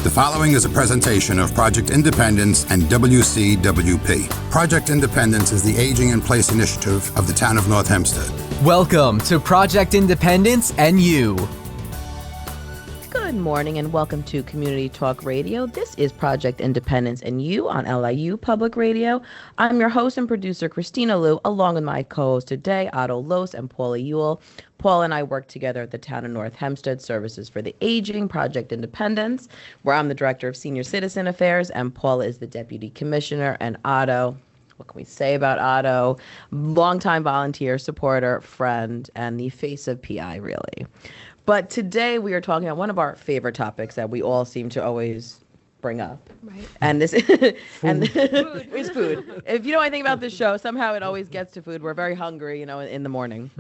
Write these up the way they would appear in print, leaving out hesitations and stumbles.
The following is a presentation of Project Independence and WCWP. Project Independence is the Aging in Place initiative of the town of North Hempstead. Welcome to Project Independence and You. Good morning and welcome to Community Talk Radio. This is Project Independence and You on LIU Public Radio. I'm your host and producer, Kristina Liu, along with my co-host today, Otto Los and Paula Ewell. Paul and I work together at the town of North Hempstead Services for the Aging, Project Independence, where I'm the Director of Senior Citizen Affairs, and Paula is the Deputy Commissioner, and Otto, what can we say about Otto? Longtime volunteer, supporter, friend, and the face of PI, really. But today we are talking about one of our favorite topics that we all seem to always bring up. Right. And this Food. is food. If you know anything about this show, somehow it always gets to food. We're very hungry, in the morning.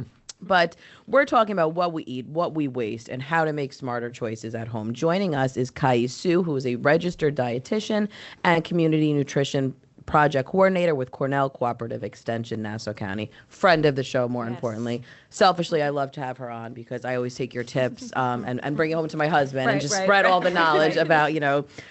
But we're talking about what we eat, what we waste, and how to make smarter choices at home. Joining us is Siew, who is a registered dietitian and community nutrition project coordinator with Cornell Cooperative Extension, Nassau County. Friend of the show, more importantly. Selfishly, I love to have her on because I always take your tips and bring it home to my husband and just spread all the knowledge about,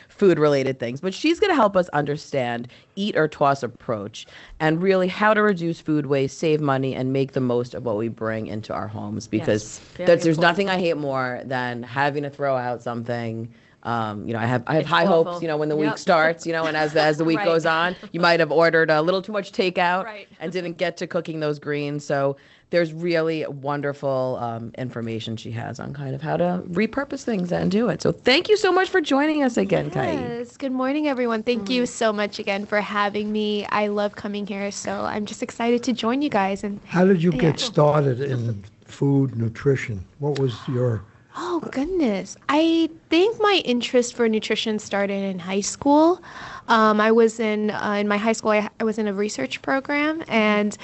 food-related things. But she's going to help us understand eat or toss approach and really how to reduce food waste, save money, and make the most of what we bring into our homes. Because there's nothing I hate more than having to throw out something. I have high hopes, when the week starts, and as the week goes on, you might have ordered a little too much takeout and didn't get to cooking those greens. So there's really wonderful information she has on kind of how to repurpose things and do it. So thank you so much for joining us again, Kai. Yes, good morning, everyone. Thank you so much again for having me. I love coming here, so I'm just excited to join you guys. And how did you get started in food nutrition? What was your... Oh, goodness. I think my interest for nutrition started in high school. I was in my high school, I was in a research program, and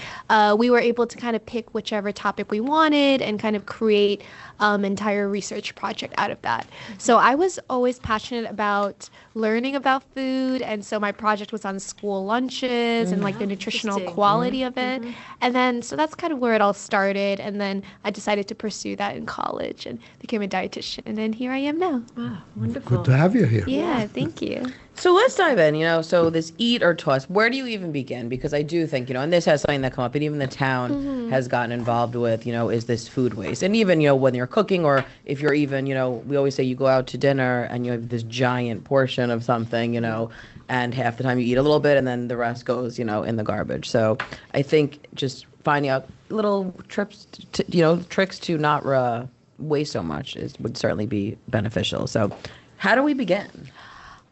we were able to kind of pick whichever topic we wanted and kind of create an entire research project out of that. So I was always passionate about learning about food, and so my project was on school lunches and like the nutritional quality of it. And then, so that's kind of where it all started, and then I decided to pursue that in college and became a dietitian, and then here I am now. Wow, wonderful. Good to have you here. Yeah, thank you. So let's dive in, so this eat or toss, where do you even begin? Because I do think, and this has something that come up, and even the town has gotten involved with, is this food waste? And even, when you're cooking, or if you're even, we always say you go out to dinner and you have this giant portion of something, and half the time you eat a little bit and then the rest goes, in the garbage. So I think just finding out little tricks to not waste so much would certainly be beneficial. So how do we begin?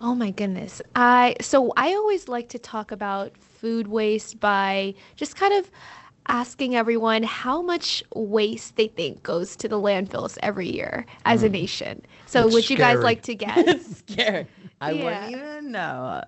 Oh my goodness. So I always like to talk about food waste by just kind of asking everyone how much waste they think goes to the landfills every year as a nation. So That's would you guys scary. like to guess? Scared. I wouldn't even know.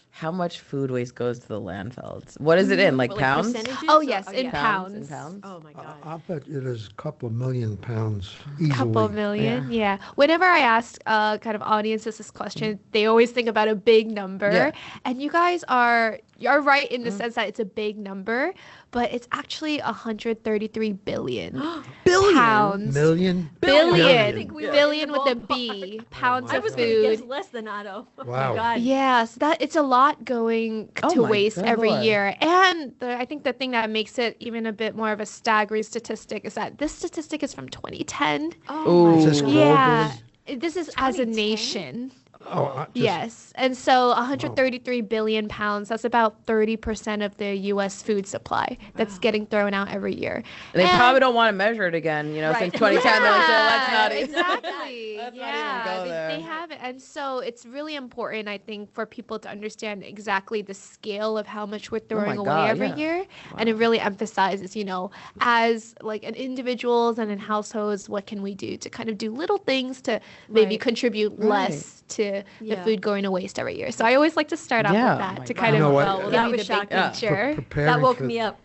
How much food waste goes to the landfills? What is it in, like pounds? Oh yes, in pounds. In pounds? Oh my God. I bet it is a couple of million pounds easily. Couple of million, yeah. Whenever I ask kind of audiences this question, they always think about a big number. Yeah. And you guys are right in the sense that it's a big number, but it's actually 133 billion pounds. Million? Billion. we were Billion in the with a ballpark. B. Pounds I of was going to guess food. less than Otto. Oh Wow. my God. Yes, that it's a lot going to my waste good every Lord. year. And I think the thing that makes it even a bit more of a staggering statistic is that this statistic is from 2010. Ooh. Is this global? Yeah. This is as a 2010? nation. Oh, Yes. And so 133 billion pounds, that's about 30% of the U.S. food supply that's getting thrown out every year. And they probably don't want to measure it again, since 2010. They're like, so let's not even. Exactly. Let's not even go there. They have it. And so it's really important, I think, for people to understand exactly the scale of how much we're throwing away God, every yeah. year. And it really emphasizes, as like an individuals and in households, what can we do to kind of do little things to maybe contribute less to the food going to waste every year. So I always like to start off Yeah. with that to God. kind You know of what? Well, give that you was the big shocking. picture. preparing That woke for, me up.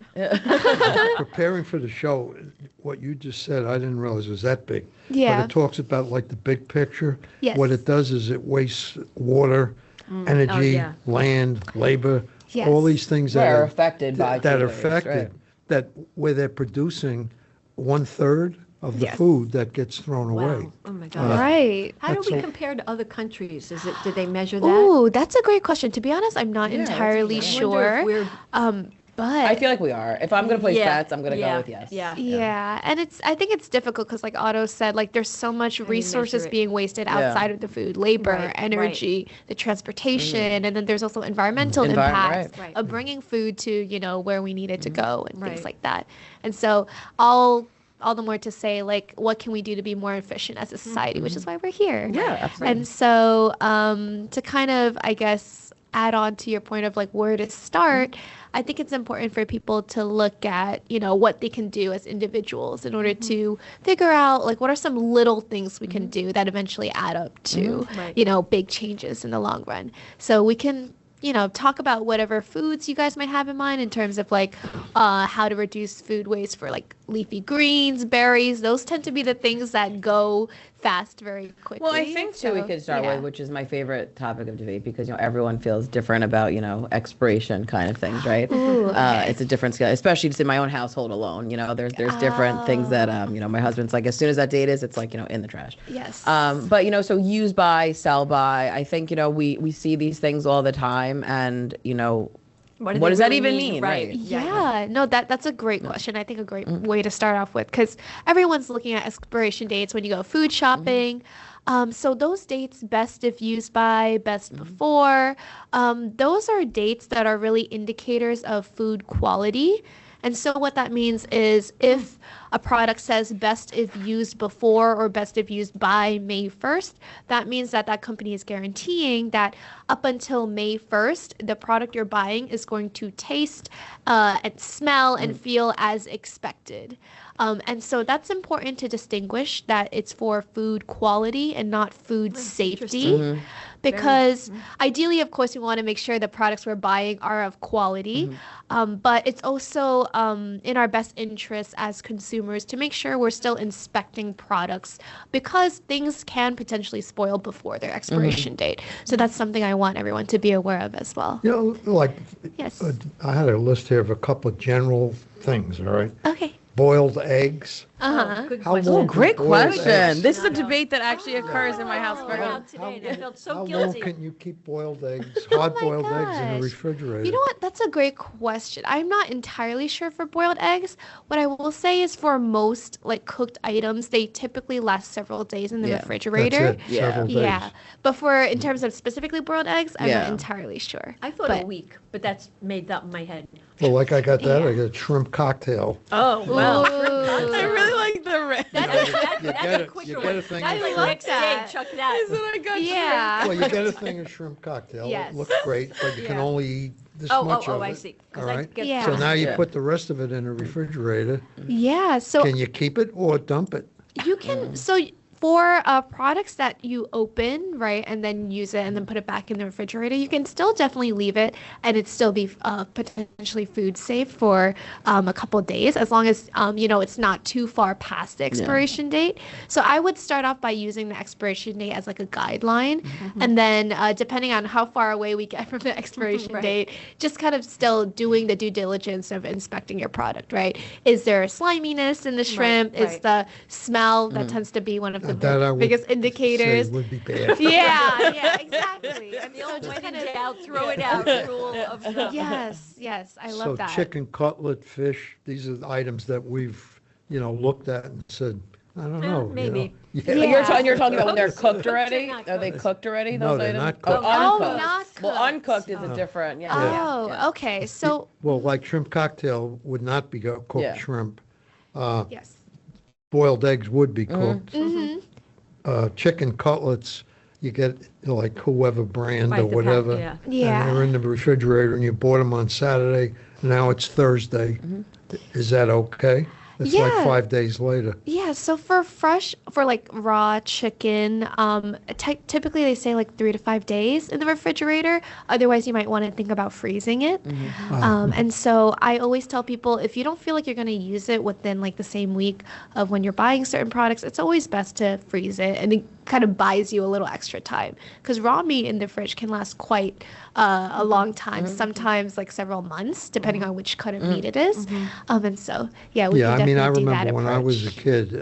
Preparing for the show, what you just said, I didn't realize it was that big. Yeah. But it talks about like the big picture. Yes. What it does is it wastes water, energy, yeah. land, labor, Yes. all these things That that are affected by that food are waste, affected, right. that where they're producing 1/3 of the Yes. food that gets thrown away. Wow. Oh my God. Right. How do That's we a- compare to other countries? Did they measure that? Ooh, that's a great question. To be honest, I'm not Yeah, that's entirely interesting. I wonder if sure. we're- But I feel like we are. If I'm gonna place Yeah, bets, I'm gonna yeah, go with yes. yeah. yeah, and I think it's difficult because, like Otto said, like there's so much you resources measure it? being wasted Yeah. outside of the food, labor, Right, energy, the transportation, and then there's also environmental impacts Right. of bringing food to, you know, where we need it to go and things Right. like that. And so all the more to say, like, what can we do to be more efficient as a society, which is why we're here. Yeah, absolutely. And so to kind of, I guess, add on to your point of like where to start, I think it's important for people to look at, you know, what they can do as individuals in order to figure out like what are some little things we can do that eventually add up to, Right. you know, big changes in the long run. So we can, you know, talk about whatever foods you guys might have in mind in terms of like how to reduce food waste for like leafy greens, berries. Those tend to be the things that go fast very quickly. Well, I think too we So, could start yeah. with, which is my favorite topic of debate, because you know everyone feels different about, you know, expiration kind of things, right? Ooh, okay. It's a different scale, especially just in my own household alone. You know, there's different things that you know, my husband's like, as soon as that date is, it's like, you know, in the trash. Yes. But you know, so use by, sell by. I think, you know, we see these things all the time, and you know, What, do what they does that really even mean? mean? Right. Right. Yeah, no, that's a great question. I think a great way to start off with, because everyone's looking at expiration dates when you go food shopping. So those dates, best if used by, best before, those are dates that are really indicators of food quality. And so what that means is if a product says best if used before or best if used by May 1st, that means that that company is guaranteeing that up until May 1st, the product you're buying is going to taste and smell and feel as expected. And so that's important to distinguish that it's for food quality and not food safety. Because ideally, of course, we want to make sure the products we're buying are of quality. But it's also in our best interest as consumers to make sure we're still inspecting products because things can potentially spoil before their expiration date. So that's something I want everyone to be aware of as well. You know, like, Yes. I had a list here of a couple of general things, all right? Okay. Boiled eggs. Uh-huh. Good How question. long Oh, great can boiled question. eggs- This is a debate that actually occurs in my house. I very went often. out today and I felt so How long guilty. can you keep boiled eggs, hard-boiled eggs in the gosh. refrigerator? You know what? That's a great question. I'm not entirely sure for boiled eggs. What I will say is for most like cooked items, they typically last several days in the Yeah. refrigerator. That's it, several days. Yeah. But for in terms of specifically boiled eggs, I'm not Yeah. entirely sure. I thought But- a week, but that's made up in my head. Well, like I got that, I Yeah. got shrimp cocktail. Oh, well. Ooh. I really like the red. That's You a get quicker you one. get a thing That's of like shrimp. next day, that. chuck that. I got Yeah. Well, you get a thing of shrimp cocktail. Yes. It looks great, but you can Yeah. only eat this Oh, much oh, of I it. see. 'Cause All I right? get Yeah. So now you Yeah. put the rest of it in a refrigerator. Yeah. So Can you keep it or dump it? you can for products that you open, right, and then use it and then put it back in the refrigerator, you can still definitely leave it and it still be potentially food safe for a couple of days as long as, you know, it's not too far past the expiration date. So I would start off by using the expiration date as like a guideline. And then depending on how far away we get from the expiration Right. date, just kind of still doing the due diligence of inspecting your product, right? Is there sliminess in the shrimp? Is right. the smell that tends to be one of the That I would biggest say indicators? would be bad. Yeah, exactly. And The so old just when kind in of doubt, throw it out rule of the. yes, I love So that. chicken, cutlet, fish, these are the items that we've, you know, looked at and said, I don't know. you maybe. know. Yeah. You're talking about when they're cooked They're already? not Are they cooked. cooked already? No, Those they're items? not cooked. Oh, uncooked. not Well, cooked. uncooked is a different. Yeah. Oh, yeah. okay. So Well, like shrimp cocktail would not be cooked Yeah. shrimp. yes. Boiled eggs would be cooked. Mm-hmm. Chicken cutlets, you get like whoever brand Right, or the pack, whatever. yeah. Yeah. And they're in the refrigerator and you bought them on Saturday. Now it's Thursday. Is that okay? It's like Yeah. 5 days later. Yeah, so for like raw chicken, typically they say like 3 to 5 days in the refrigerator. Otherwise, you might want to think about freezing it. And so I always tell people if you don't feel like you're going to use it within like the same week of when you're buying certain products, it's always best to freeze it, and it kind of buys you a little extra time because raw meat in the fridge can last quite a long time, sometimes like several months, depending on which cut of meat it is. And so, yeah, we Yeah, can I mean, I definitely do that remember when I was a approach. kid,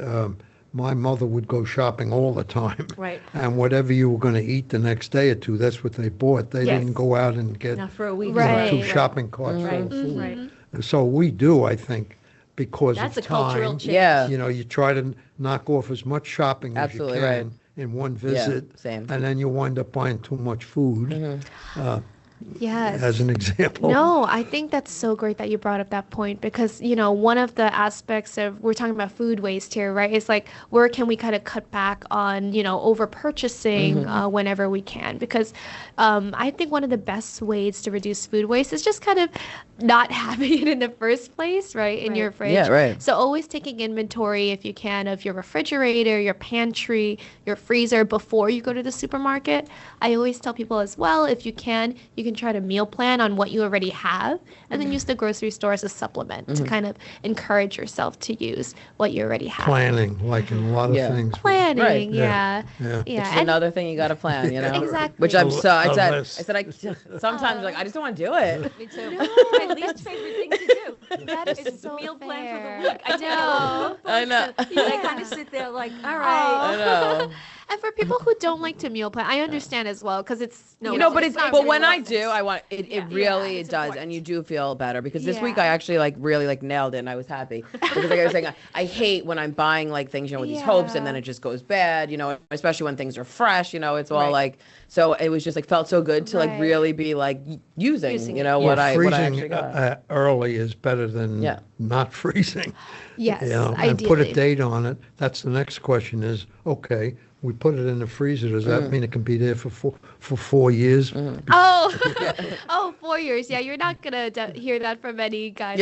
my mother would go shopping all the time. Right. And whatever you were going to eat the next day or two, that's what they bought. They Yes. didn't go out and get Not for a week. Right. 2 shopping carts full of food. Right. So we do, I think, because That's of a cultural time. change. Yeah. You know, you try to knock off as much shopping Absolutely as you right. can in one visit. same. And then you wind up buying too much food, Yes. as an example. No, I think that's so great that you brought up that point because, one of the aspects of we're talking about food waste here, right? It's like where can we kind of cut back on, over purchasing whenever we can? Because I think one of the best ways to reduce food waste is just kind of not having it in the first place, right? In your fridge. Yeah, right. So always taking inventory, if you can, of your refrigerator, your pantry, your freezer before you go to the supermarket. I always tell people as well, if you can try to meal plan on what you already have and then use the grocery store as a supplement to kind of encourage yourself to use what you already have. Planning, like in a lot of Yeah. things. Planning, Right. yeah. Yeah. It's And another thing you got to plan, Exactly. Which I said, list. sometimes like I just don't want to do it. Me too. My least favorite thing to do. that is It's so meal plan for fair. the week. I know. I know. I kind of sit there like, all right. I know. And for people who don't like to meal plan, I understand as well because it's No, But it's not but really when I worth do, it. I want it. Yeah. It really it's does, important. and you do feel better because this week Yeah. I actually really nailed it, and I was happy because like I was saying, I hate when I'm buying like things with these hopes, and then Yeah. it just goes bad. Especially when things are fresh. It's all Right. like so. It was just felt so good to Right. really be using Using it. what Well, I freezing actually got. early is better than Yeah. not freezing. Yes, And ideally. put a date on it. That's the next question is, okay, we put it in the freezer. Does that mean it can be there for 4 years? Oh, 4 years. Yeah, you're not gonna hear that from any guy.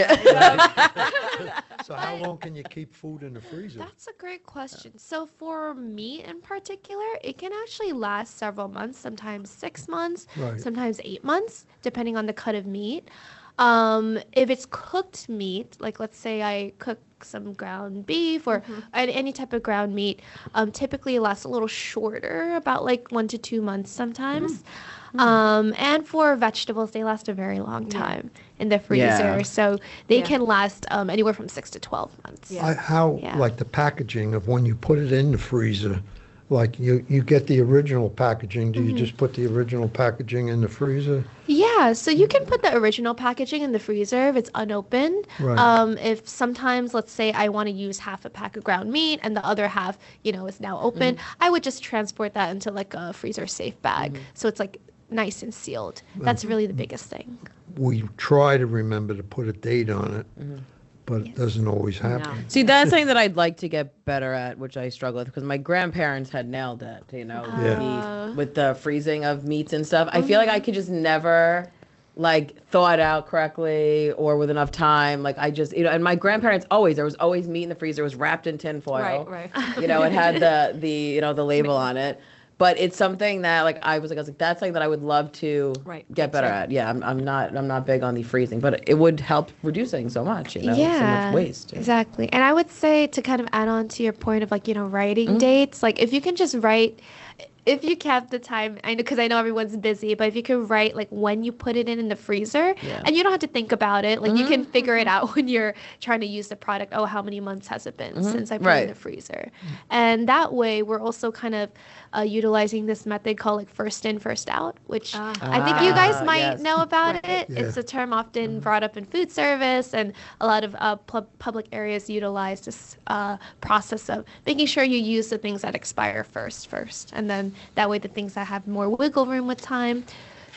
So how long can you keep food in the freezer? That's a great question. So for meat in particular, it can actually last several months, sometimes 6 months, Right. sometimes 8 months, depending on the cut of meat. If it's cooked meat, like let's say I cook some ground beef or any type of ground meat, typically it lasts a little shorter, about like 1 to 2 months sometimes. And for vegetables, they last a very long time in the freezer. Yeah. So they Yeah. can last anywhere from 6 to 12 months. Yeah. How, Yeah. like the packaging of when you put it in the freezer, like you get the original packaging, do you just put the original packaging in the freezer? Yeah, so you can put the original packaging in the freezer if it's unopened. Right. If sometimes, let's say I want to use half a pack of ground meat and the other half, is now open, I would just transport that into like a freezer safe bag. So it's like nice and sealed. That's really the biggest thing. We try to remember to put a date on it, but it doesn't always happen. No. See, that's something that I'd like to get better at, which I struggle with because my grandparents had nailed it, with the freezing of meats and stuff. I feel like I could just never thaw it out correctly or with enough time. Like I just, and my grandparents there was always meat in the freezer. It was wrapped in tin foil. Right. It had the label on it. But it's something that I was like, that's something that I would love to get better at. Yeah, I'm not big on the freezing, but it would help reducing so much, so much waste. Exactly. And I would say to kind of add on to your point of writing dates, if you can just write, if you have the time, because I know everyone's busy, but if you can write when you put it in the freezer, and you don't have to think about it, you can figure it out when you're trying to use the product. Oh, how many months has it been since I put it in the freezer? And that way, we're also kind of utilizing this method called first in, first out, which I think you guys might know about it. Yeah. It's a term often brought up in food service, and a lot of public areas utilize this process of making sure you use the things that expire first, and then that way the things that have more wiggle room with time,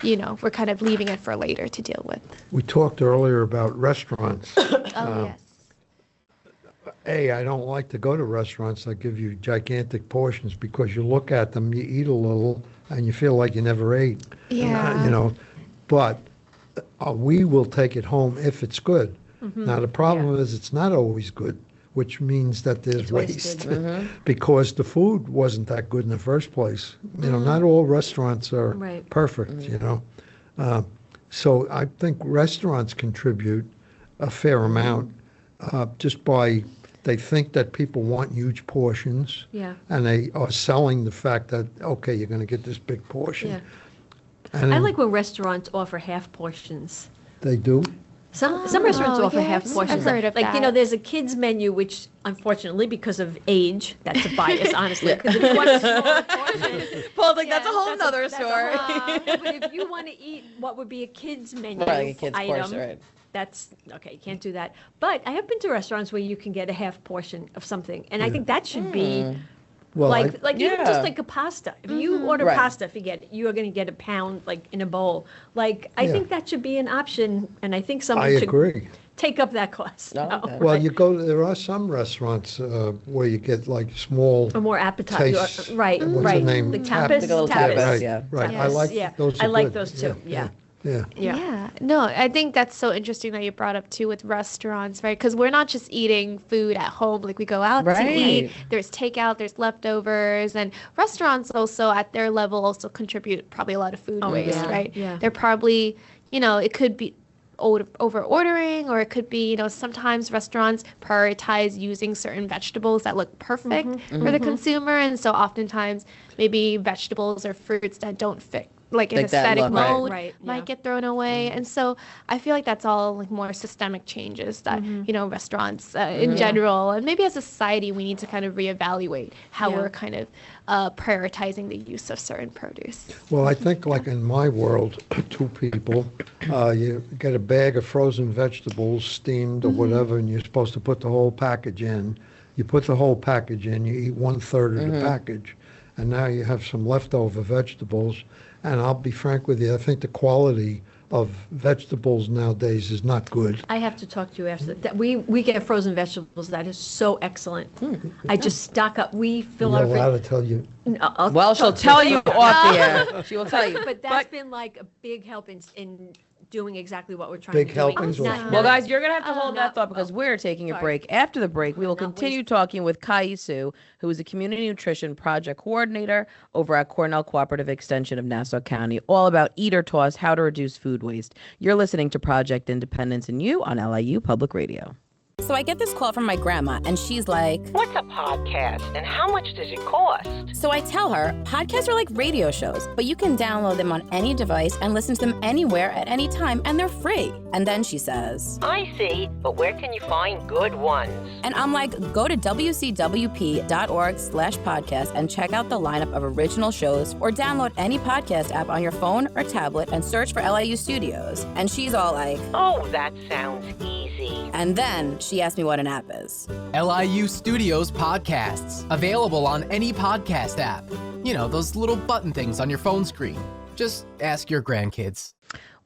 we're kind of leaving it for later to deal with. We talked earlier about restaurants. Yes. I don't like to go to restaurants that give you gigantic portions because you look at them, you eat a little, and you feel like you never ate. Yeah. But we will take it home if it's good. Now, the problem is it's not always good, which means that there's waste because the food wasn't that good in the first place. Not all restaurants are perfect, So I think restaurants contribute a fair amount just by they think that people want huge portions, and they are selling the fact that, okay, you're going to get this big portion. Yeah. And I like when restaurants offer half portions. they do. Some restaurants offer half yes, portions. I've heard of like, that. there's a kids menu, which unfortunately, because of age, that's a bias, honestly. Because if you want a smaller portion, Paul's like, that's a whole nother that's a story. no, but if you want to eat what would be a kids menu Right, a kid's item, portion, right. that's okay. You can't do that. But I have been to restaurants where you can get a half portion of something, and I think that should be. Well, Like even Yeah. just like a pasta. If you order Right. pasta, forget it. You are going to get a pound like in a bowl. Like I Yeah. think that should be an option, and I think I someone should agree. take up that class. Oh, No, okay. Well, right? there are some restaurants where you get like small Or more appetite. taste. Right, What's right. the name? The Tap- tapas. Like a little tapas. tapas. Right, yeah. right. I Yes. like Yeah. those. I are like good. those too, yeah. Yeah. Yeah. No, I think that's so interesting that you brought up too with restaurants, right? Because we're not just eating food at home, like we go out to eat. Right. There's takeout, there's leftovers, and restaurants also at their level also contribute probably a lot of food waste, yeah, right? yeah. They're probably, it could be over ordering, or it could be, sometimes restaurants prioritize using certain vegetables that look perfect for the consumer, and so oftentimes maybe vegetables or fruits that don't fit like an Like that aesthetic look, right. mode Right, might yeah. get thrown away. And so I feel like that's all like more systemic changes that, restaurants in general, and maybe as a society, we need to kind of reevaluate how Yeah. we're kind of prioritizing the use of certain produce. Well, I think like in my world, two people, you get a bag of frozen vegetables, steamed or whatever, and you're supposed to put the whole package in. You put the whole package in, you eat 1/3 of the package, and now you have some leftover vegetables. And I'll be frank with you, I think the quality of vegetables nowadays is not good. I have to talk to you after that. We get frozen vegetables. That is so excellent. I just stock up. We fill You're our allowed to tell you, Well, she'll tell you off the air. She will tell you. But that's been like a big help in doing exactly what we're trying Big to do. helpings or Not- small? Well, not- guys, you're going to have to hold that no. thought because we're taking a Sorry. break. After the break, we will Not continue talking with Siew, who is a community nutrition project coordinator over at Cornell Cooperative Extension of Nassau County, all about Eat or Toss, how to reduce food waste. You're listening to Project Independence and You on LIU Public Radio. So I get this call from my grandma, and she's like, What's a podcast and how much does it cost? so I tell her, podcasts are like radio shows, but you can download them on any device and listen to them anywhere at any time, and they're free. And then she says, I see, but where can you find good ones? and I'm like, go to wcwp.org/podcast and check out the lineup of original shows, or download any podcast app on your phone or tablet and search for LIU Studios. And she's all like, Oh, that sounds easy. and then she asked me what an app is. LIU Studios podcasts, available on any podcast app. Those little button things on your phone screen. Just ask your grandkids.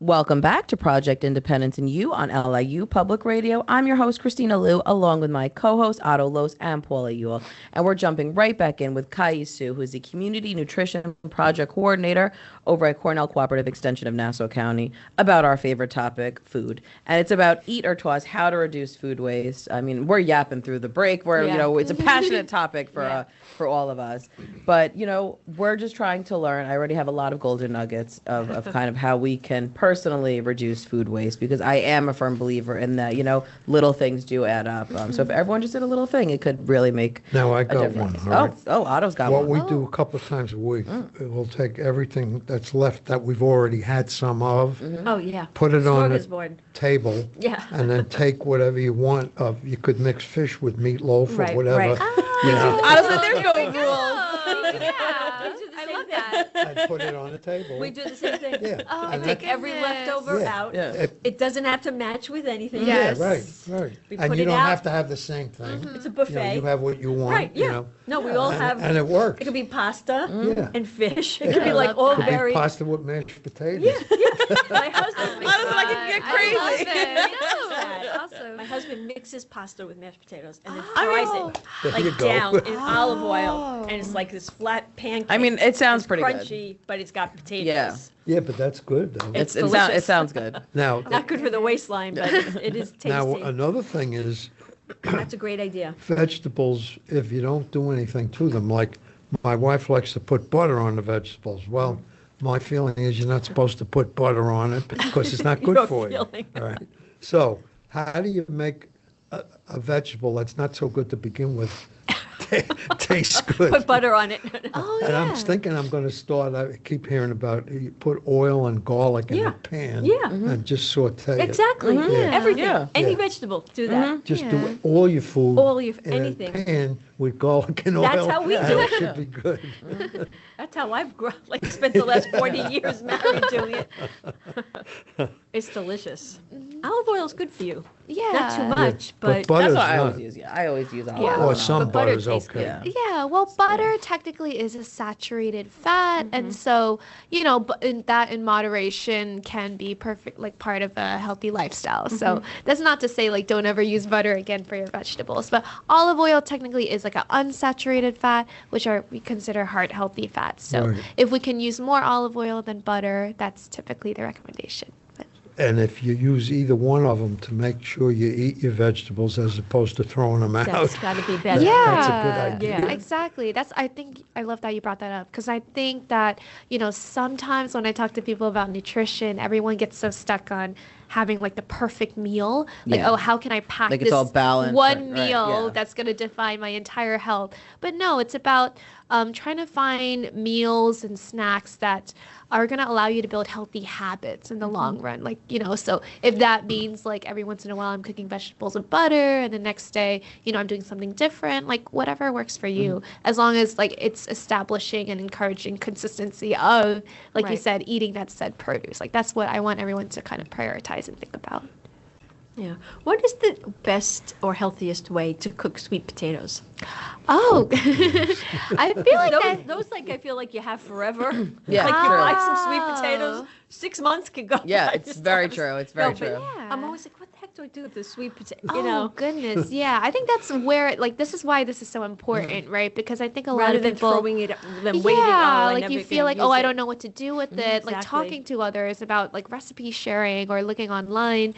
Welcome back to Project Independence and You on LIU Public Radio. I'm your host, Kristina Liu, along with my co-host, Otto Los and Paula Ewell. And we're jumping right back in with Siew, who is the Community Nutrition Project Coordinator over at Cornell Cooperative Extension of Nassau County, about our favorite topic, food. And it's about Eat or Toss, how to reduce food waste. I mean, we're yapping through the break. Yeah. It's a passionate topic for all of us. But, we're just trying to learn. I already have a lot of golden nuggets of kind of how we can personally reduce food waste, because I am a firm believer in that, little things do add up. So if everyone just did a little thing, it could really make now I a got difference. one. All right? Otto's got What one. we do a couple of times a week, we'll take everything that's left that we've already had some of, Oh yeah. put it on the Smorgasbord. table, Yeah. and then take whatever you want of. You could mix fish with meatloaf Right, or whatever. right. You know, Otto said there's no rules. I love that. and put it on the table. We do the same thing. Yeah. Oh, and Take that- every leftover Yeah. out. Yeah. It doesn't have to match with anything. Yes. Yeah, right. We And put you it don't out. have to have the same thing. It's a You know, buffet. you have what you want. Right, yeah. No, we all have. And it works. It could be pasta Yeah. and fish. It Yeah. could be like all Could be very. pasta with mashed potatoes. My husband makes Otto said I can get crazy. I love it. that. Awesome. My husband mixes pasta with mashed potatoes and then I fries mean- it There you like go. down in olive oil, and it's like this flat pancake. I mean, it sounds It's pretty good. crunchy, but it's got potatoes. Yeah. Yeah, but that's good though. It's It delicious. sounds good. Now, Not good for the waistline, but it is tasty. now another thing is That's a great idea. vegetables, if you don't do anything to them, like my wife likes to put butter on the vegetables. Well, my feeling is you're not supposed to put butter on it because it's not good Your for you. feeling. All right. So how do you make a vegetable that's not so good to begin with tastes good. Put butter on it. Oh, And I'm yeah. thinking I'm going to start. I keep hearing about you put oil and garlic in Yeah. a pan, Yeah. and just saute it. Exactly. Yeah. Everything. Yeah. Any Yeah. vegetable, do that. Just Yeah. do all your food, All your- in anything. a pan with garlic and That's oil. how we and do it it. should be good. That's how I've spent the last 40 years married doing it. It's delicious. Olive oil is good for you. Yeah. Not too much, but but butter's That's what I not. always use. Yeah, I always use olive Yeah. oil. Or some But butter butter's tastes okay. Yeah. Yeah, well, butter technically is a saturated fat, and so that in moderation can be perfect, like part of a healthy lifestyle. So that's not to say like don't ever use butter again for your vegetables, but olive oil technically is like an unsaturated fat, which we consider heart healthy fats. So Right. if we can use more olive oil than butter, that's typically the recommendation. But And if you use either one of them, to make sure you eat your vegetables as opposed to throwing them out. that's got to be better. yeah, That's a good idea. Yeah. Exactly. I love that you brought that up, because I think that, sometimes when I talk to people about nutrition, everyone gets so stuck on having like the perfect meal. Like, Yeah. oh, how can I pack Like this it's all balanced, one right, meal yeah. that's going to define my entire health? But no, it's about trying to find meals and snacks that are going to allow you to build healthy habits in the long run. Like, so if that means like every once in a while I'm cooking vegetables with butter, and the next day, I'm doing something different, like whatever works for you, as long as like it's establishing and encouraging consistency of, like you Right. said, eating that said produce. Like that's what I want everyone to kind of prioritize and think about. Yeah. What is the best or healthiest way to cook sweet potatoes? Oh, I feel like Those I feel like you have forever. Yeah, Like you true. buy some sweet potatoes, 6 months could go. Yeah, by it's very themselves. true. It's very but true. I'm always like, what the heck do I do with this sweet potato? Oh goodness, yeah. I think that's where this is why this is so important, right? Because I think a lot Rather of than people throwing it, then waiting. yeah, I like never you gonna feel like, use oh, I it. don't know what to do with it. Like exactly. talking to others about like recipe sharing or looking online.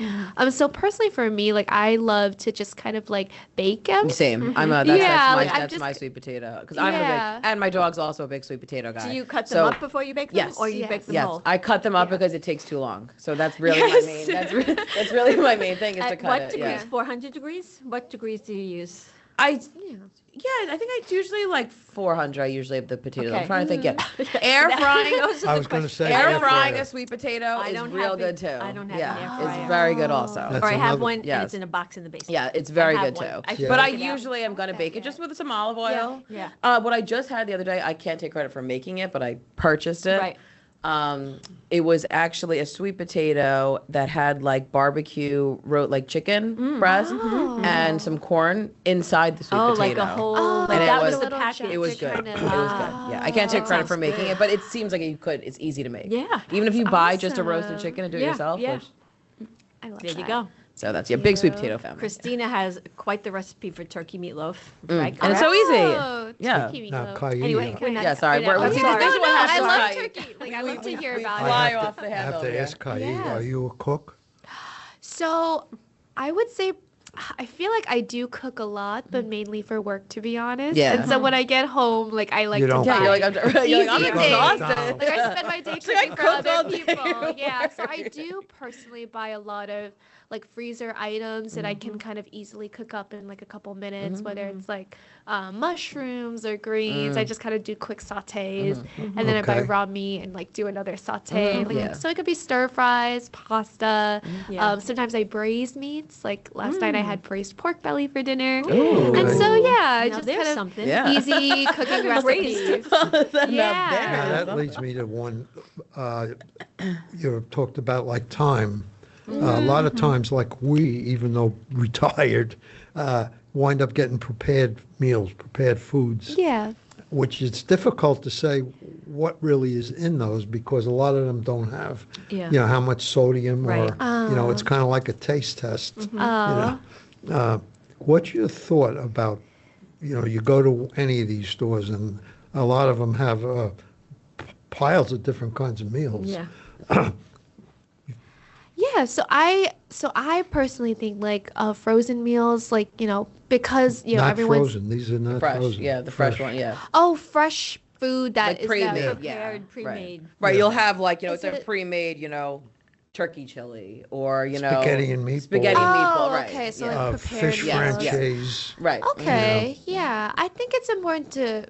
So personally for me, like I love to just kind of like bake them. Same. Mm-hmm. Yeah, like, I'm that's just- my sweet potato, because I'm a Yeah. big, and my dog's also a big sweet potato guy. Do you cut them So- up before you bake them, Yes. or you Yes. bake them Yes, whole? I cut them up Yeah. because it takes too long. So that's really Yes. my main. That's really my main thing is to At cut what it. degrees? Yeah. 400 degrees? What degrees do you use? I I think it's usually like 400. I usually have the potatoes. Okay. I'm trying to think. Yeah, air frying. Those are I the was going to questions. say Air air frying fryer. a sweet potato I is don't real have good it. too. I don't have yeah, an air it's fryer. very good also. That's Or I have another- one and Yes. it's in a box in the basement. Yeah, it's very I have good one. too. I should But I take it out. usually am going to bake it just with some olive oil. Yeah. What I just had the other day, I can't take credit for making it, but I purchased it. Right. It was actually a sweet potato that had like barbecue like chicken breast and some corn inside the sweet Oh, potato. like a whole. Oh, like And it that was was- the little package. It was good. kind It of- was good. Yeah, I can't take That credit for sounds making good. it, but it seems like you could. It's easy to make. Yeah. Even if you buy just a roasted awesome. chicken and do it Yeah, yourself. yeah. Which, I love There you that. go. so that's your big sweet potato family. Christina has quite the recipe for turkey meatloaf. Mm. Right? And it's so Oh, easy. Yeah. turkey Now, meatloaf. Kaia, Anyway, we're not- Yeah, sorry. we're not- We're, I'm see, sorry. this one has I to love fly. turkey. Like I love to hear we about fly it. off the I handle have to here. ask Kaia, Yes. are you a cook? So I would say I feel like I do cook a lot, but mainly for work, to be honest. Yeah. And so when I get home, like I like You to don't buy. Yeah, you're like, I'm Easy things. exhausted. Like I spend my day She's like, cooking for I cooked all other day. people. Yeah, so I do personally buy a lot of like freezer items that I can kind of easily cook up in like a couple minutes, whether it's like mushrooms or greens. I just kind of do quick sautés, and then I buy Okay. raw meat and like do another saute. Like, Yeah. So it could be stir fries, pasta. Yeah. Sometimes I braise meats. Like last night I had braised pork belly for dinner. Ooh. And so yeah, I Now just there's kind of something. Yeah. easy cooking recipes. Yeah. Now that leads me to one, you talked about like time. A lot of times, like we, even though retired, wind up getting prepared meals, prepared foods, Yeah. which it's difficult to say what really is in those because a lot of them don't have, Yeah. how much sodium Right. or, it's kind of like a taste test. Oh. What's your thought about, you go to any of these stores and a lot of them have piles of different kinds of meals. Yeah. Yeah, so I personally think like frozen meals, like because Not everyone's frozen. These are not Fresh. frozen. Yeah, the fresh one. Yeah. fresh food that Like is pre-made. that- Yeah. Prepared, pre-made. Right. You'll have like, Is it's a it- pre-made, turkey chili or, Spaghetti and meatball. Spaghetti and meatball, right. Okay, so yeah. like prepared Fish meals. franchise. Right. Okay, yeah. I think it's important to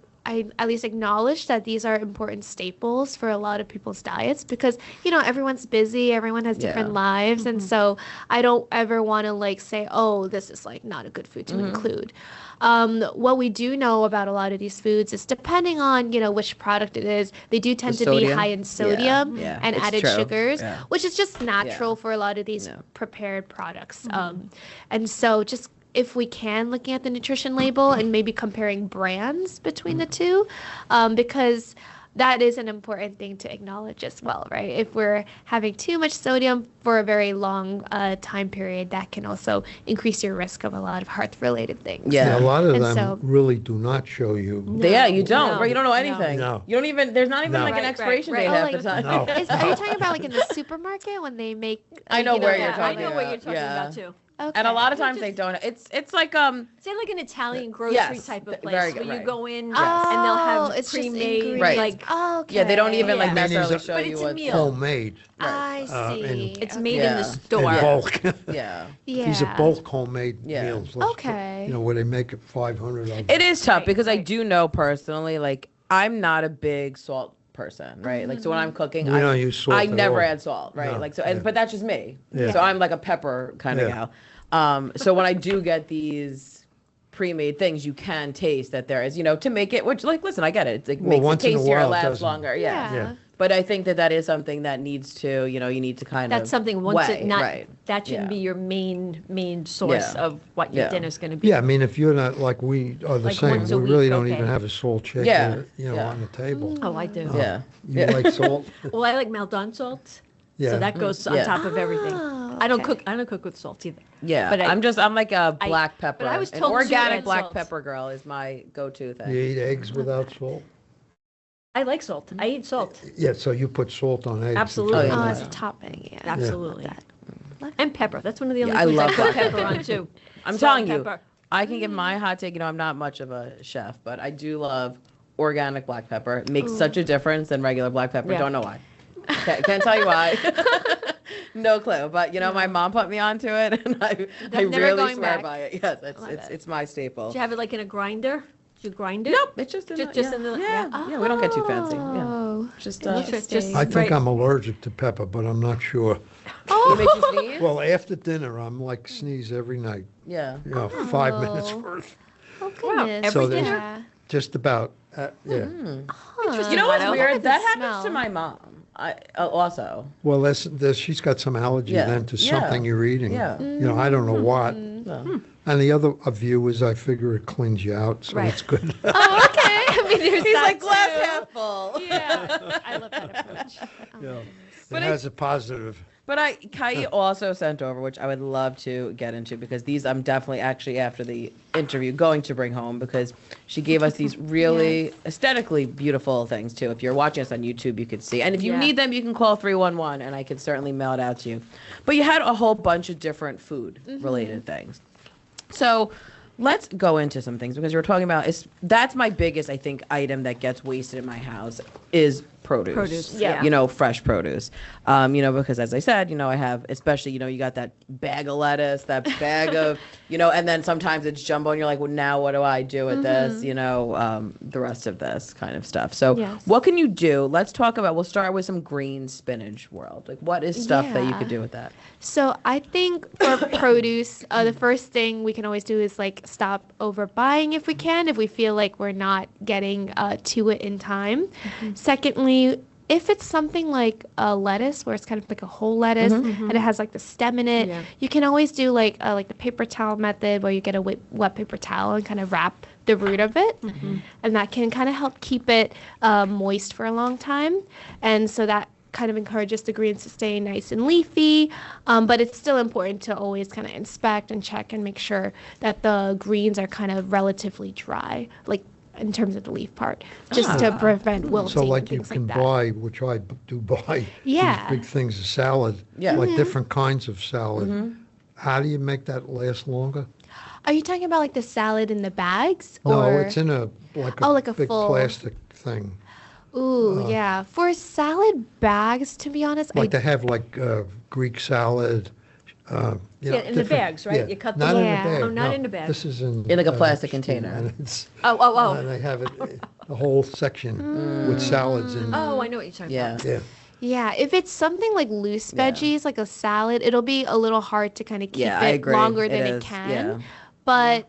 at least acknowledge that these are important staples for a lot of people's diets because, everyone's busy, everyone has different lives. And so I don't ever want to like say, oh, this is like not a good food to include. What we do know about a lot of these foods is depending on, which product it is, they do tend to be high in sodium and it's added true. sugars, Yeah. which is just natural for a lot of these prepared products. And so just if we can, looking at the nutrition label and maybe comparing brands between the two, because that is an important thing to acknowledge as well, right? If we're having too much sodium for a very long time period, that can also increase your risk of a lot of heart-related things. Yeah. A lot of And them so- really do not show you. You don't. No. Right? You don't know anything. No. You don't even. There's not even No. like an Right, expiration right, date right. half the time. No. Are you talking about like in the supermarket when they make? I know where you're I talking know what you're about. talking about too. Okay. And a lot of times they don't. It's like Say like an Italian grocery Yes, type of very place good, where you right. go in Oh, and they'll have it's just pre-made ingredients. Right. like Okay. yeah, they don't even like Yeah. necessarily But show it's you a what. meal. Homemade I in- see. it's Okay. made in Yeah. the in store. bulk. Yeah. Yeah. These are bulk homemade Yeah. meals. Okay. Where they make it 500 of them. It is tough Right, because I right. do know personally, like I'm not a big salt person, right? Like so when I'm cooking, We don't use salt I at never all. add salt, right? No, Like so, yeah. but that's just me. Yeah. So I'm like a pepper kind of Yeah. gal. So when I do get these pre-made things, you can taste that there is, to make it. Which, like, listen, I get it. It's like Well, makes it once in a tastier, while, it lasts doesn't. longer. Yeah. Yeah. But I think that is something that needs to, you need to kind of. That's something once weigh, it not right. that shouldn't Yeah. be your main source Yeah. of what your Yeah. dinner's going to be. Yeah, I mean, if you're not like we are the Like same, once a we week, really don't okay. even have a salt shaker, Yeah, yeah. on the table. Oh, I do. Yeah. You like salt? Well, I like Maldon salt. Yeah. So that goes on Yeah. top of everything. Oh, I don't okay. cook. I don't cook with salt either. Yeah, But I'm like a black pepper. but I was An told to organic add black salt. pepper girl is my go-to thing. You eat eggs without salt? I like salt. I eat salt. Yeah, so you put salt on eggs. Absolutely. Oh, yeah. Oh, as a topping. Yeah. Absolutely. Love And pepper. That's one of the only Yeah, I foods love I put black pepper pepper. on too. I'm Salt telling and you, pepper. I can give my hot take. I'm not much of a chef, but I do love organic black pepper. It makes such a difference than regular black pepper. Yeah. Don't know why. Can't tell you why. No clue. But my mom put me onto it, and I Never really going swear back. by it. Yes, Love it. it's my staple. Do you have it like in a grinder? Do you grind it? Nope, it's just in Just the, in the- yeah. yeah. Yeah, we don't get too fancy. Yeah, Oh, just interesting. I think Right. I'm allergic to pepper, but I'm not sure. it makes you sneeze. Well, after dinner, I'm like sneeze every night. Yeah. 5 minutes Oh. worth. Oh, goodness. every So there's- dinner? Yeah. Just about, yeah. Interesting. You know what's Otto. weird? Look at That the happens smell. to my mom. I also. Well, she's got some allergy Yeah. then to Yeah. something you're eating. Yeah. I don't know what. So. And the other view is I figure it cleans you out, so Right. it's good. Oh, okay. I mean, there's He's that like glass too. half full. Yeah. I love that approach. Yeah. But It I- has a positive. But Kai also sent over, which I would love to get into because these I'm definitely actually after the interview going to bring home because she gave us these really aesthetically beautiful things too. If you're watching us on YouTube, you could see. And if you Yeah. need them, you can call 311 and I can certainly mail it out to you. But you had a whole bunch of different food related things. So let's go into some things because you were talking about that's my biggest, I think, item that gets wasted in my house is produce. Produce, yeah. Fresh produce. Because as I said, I have, especially, you got that bag of lettuce, that bag of, and then sometimes it's jumbo and you're like, well, now what do I do with this? The rest of this kind of stuff. So Yes. what can you do? Let's talk about, we'll start with some green spinach world. Like what is stuff that you Yeah. could do with that? So I think for produce, the first thing we can always do is like stop overbuying if we can, if we feel like we're not getting to it in time. Secondly, if it's something like a lettuce, where it's kind of like a whole lettuce and it has like the stem in it, Yeah. you can always do like the paper towel method, where you get a wet paper towel and kind of wrap the root of it, and that can kind of help keep it moist for a long time, and so that kind of encourages the greens to stay nice and leafy, but it's still important to always kind of inspect and check and make sure that the greens are kind of relatively dry, like in terms of the leaf part, just to prevent wilting So and like you things can like that. buy, which I do buy, Yeah. these big things of salad, Yeah. like different kinds of salad. How do you make that last longer? Are you talking about like the salad in the bags? No, or? it's in a Oh, like a big full- plastic thing. Ooh, yeah. For salad bags, to be honest, Like they have like Greek salad. Yeah, in the bags, right? You cut them Not in Yeah. a bag. Oh, not no. in a bag. This is in like a plastic steel, container. and it's, Oh. and they have it the whole section with salads in. Oh, I know what you're talking Yeah. about. Yeah. yeah, if it's something like loose Yeah. veggies, like a salad, it'll be a little hard to kind of keep Yeah, I it agree. longer It than it is, can. yeah. But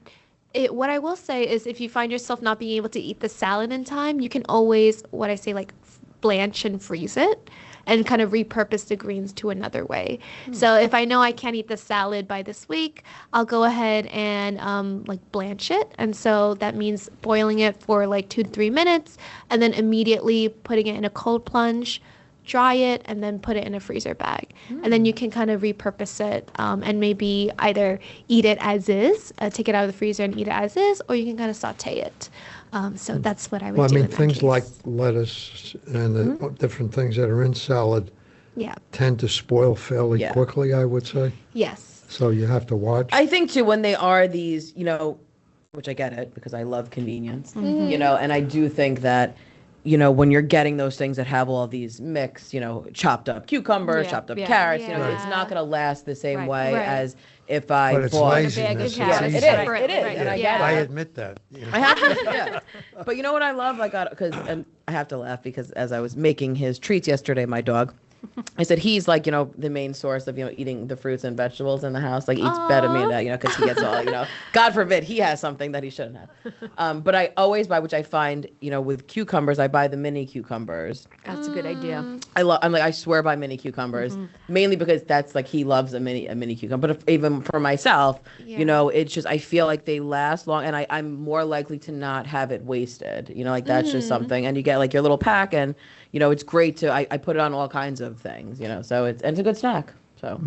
what I will say is if you find yourself not being able to eat the salad in time, you can always, what I say, like blanch and freeze it and kind of repurpose the greens to another way. So if I know I can't eat the salad by this week, I'll go ahead and like blanch it. And so that means boiling it for like 2 to 3 minutes and then immediately putting it in a cold plunge, dry it, and then put it in a freezer bag. And then you can kind of repurpose it and maybe either eat it as is, take it out of the freezer and eat it as is, or you can kind of saute it. So that's what I would Well, I do mean, in that things case. like lettuce and the different things that are in salad Yeah. tend to spoil fairly Yeah. quickly, I would say. Yes. So you have to watch. I think too when they are these, which I get it because I love convenience, and I do think that, when you're getting those things that have all these mixed, chopped up cucumbers, Yeah, chopped up yeah. carrots, Yeah. it's not going to last the same Right. way Right. as if I But it's bought. laziness. bag of It's carrots. It easy. is. Right, It is, right. and I Yeah. get it. I admit that. I have to, yeah. But you know what I love? And I have to laugh because as I was making his treats yesterday, my dog, I said he's like, the main source of, eating the fruits and vegetables in the house, like eats better than me, because he gets all, God forbid he has something that he shouldn't have. But I always buy, which I find, with cucumbers, I buy the mini cucumbers. That's a good idea. I swear by mini cucumbers, mainly because that's like he loves a mini cucumber. But even for myself, it's just I feel like they last long, and I'm more likely to not have it wasted. Like that's just something. And you get like your little pack, and it's great to I put it on all kinds of things. So it's a good snack. So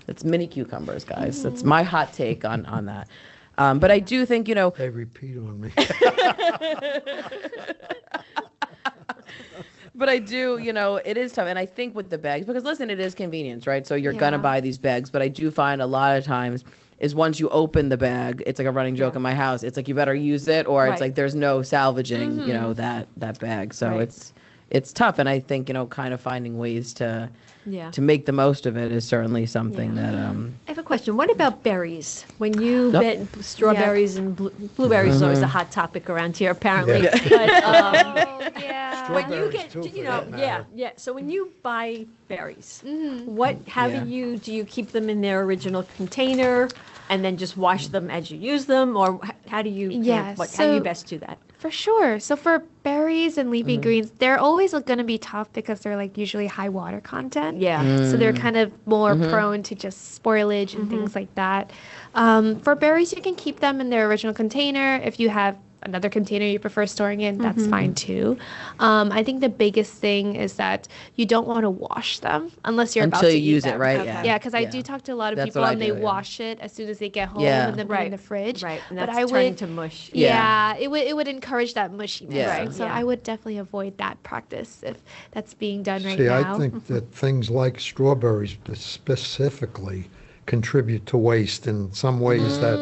it's mini cucumbers, guys. That's my hot take on that. But I do think They repeat on me. But I do, it is tough. And I think with the bags, because listen, it is convenience, right? So you're going to buy these bags. But I do find a lot of times is once you open the bag, it's like a running joke in my house. It's like you better use it or it's Right. like there's no salvaging, that bag. So Right. it's tough. And I think, kind of finding ways to make the most of it is certainly something that I have a question. What about berries? When you Yep. bet strawberries and blueberries is always a hot topic around here, apparently. Yeah. But Oh, yeah. when you Strawberries, get, too, for you know, that matter. yeah. So when you buy berries, how do you keep them in their original container and then just wash them as you use them, or how do you? Yes, How do you so- best do that? For sure. So for berries and leafy greens, they're always going to be tough because they're like usually high water content. Yeah. So they're kind of more prone to just spoilage and things like that. For berries, you can keep them in their original container. If you have another container you prefer storing in, that's fine too. I think the biggest thing is that you don't want to wash them unless you're about until to you eat use it, them. right? Okay. Yeah, because I Yeah. do talk to a lot of That's people what I and they do, yeah. wash it as soon as they get home Yeah. and then put it in the fridge. Right. And But that's I turning would, to mush. yeah, it would encourage that mushiness. Yeah. And so Yeah. I would definitely avoid that practice if that's being done right See, now. I think that things like strawberries specifically contribute to waste in some ways that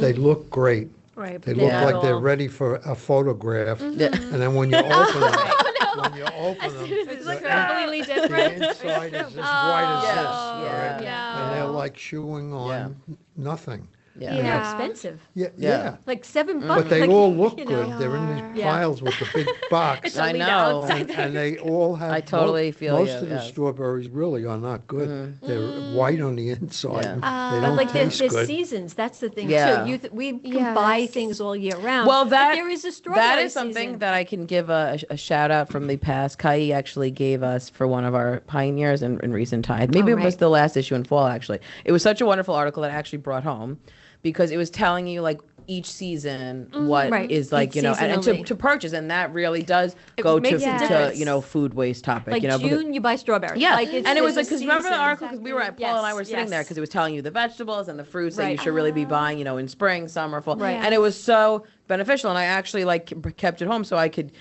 they look great. Right. They but look they're not like they're all- ready for a photograph, and then when you open them, It's like the completely the different. inside is as white as this, all Yeah. right? Yeah. And they're like chewing on nothing. Yeah. They're Yeah. expensive. Yeah, Yeah. yeah. Like $7. But they like, all look you know. good. They're in these Yeah. piles with the big box. I know. And they all have. I totally feel most you, of the yes. strawberries really are not good. They're white on the inside. Yeah. They But don't like taste there's good. seasons. That's the thing Yeah. too. We can buy Yes. things all year round. Well, but that there is a strawberry that is something season. that I can give a shout out from the past. Kai actually gave us for one of our pioneers in recent times. Maybe it was right. the last issue in fall. Actually, it was such a wonderful article that I actually brought home because it was telling you like each season what Right. is like Each and seasonally. to purchase, and that really does It go to makes a difference. food waste topic. Like because- June, you buy strawberries. yeah, Like it's, and it was there's like a because remember the season. article because we were at Paula and I were sitting there Yes. because it was telling you the vegetables and the fruits that you Right. should really be buying, in spring, summer, fall, Right. and it was so beneficial. And I actually kept it home so I could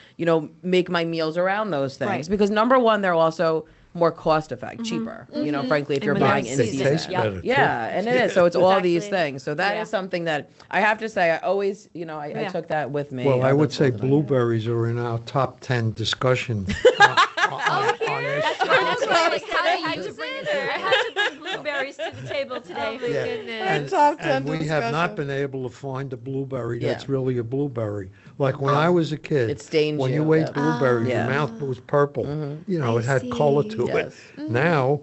make my meals around those things Right. because number one, they're also more cost effective, cheaper. You know, frankly, if you're when they're buying in in They season. taste season. Yep. better. too. Yeah, and it is. So it's all these Exactly. things. So that is something that I have to say. I always, you know, I Yeah. took that with me. Well, I would those say golden blueberries are in our top 10 discussion. I had to bring blueberries to the table today. And, Top 10 and we have not discussion. been able to find a blueberry Yeah. that's really a blueberry. Like when I was a kid, It stains when you, you ate yeah. blueberries, Yeah. your mouth was purple. You know, I it had color see. to it. Yes. Now,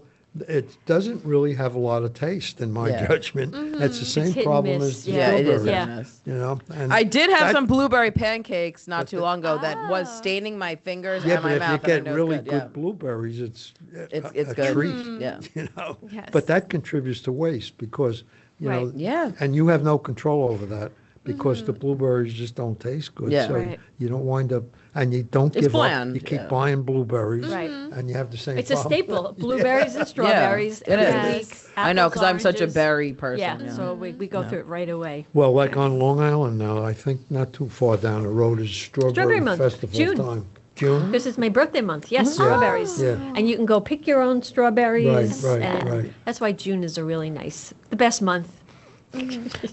it doesn't really have a lot of taste, in my Yeah. judgment. It's the same hit and problem miss. as the Yeah, it is. strawberry. Yeah. Yes. You know, and I did have that- some blueberry pancakes not too long ago that was Oh. staining my fingers Yeah, and but my if you mouth. get and I know really it's good yeah. blueberries, it's It's a good. treat. Yeah. You know, Yes. but that contributes to waste because you know, Right. Yeah. and you have no control over that because the blueberries just don't taste good. Yeah. So Right. you don't wind up, and you don't It's give bland, up. You keep yeah. buying blueberries, Right. and you have the same. It's a problem. staple. Blueberries and strawberries it every is. week. I know because I'm such a apples, berry person. oranges. Yeah. So we go through it right away. Well, like on Long Island now, I think not too far down the road is Strawberry Month, Festival June. time. June. This is my birthday month. Yes, strawberries. Yeah. And you can go pick your own strawberries. Right, and right. That's why June is a really nice, the best month.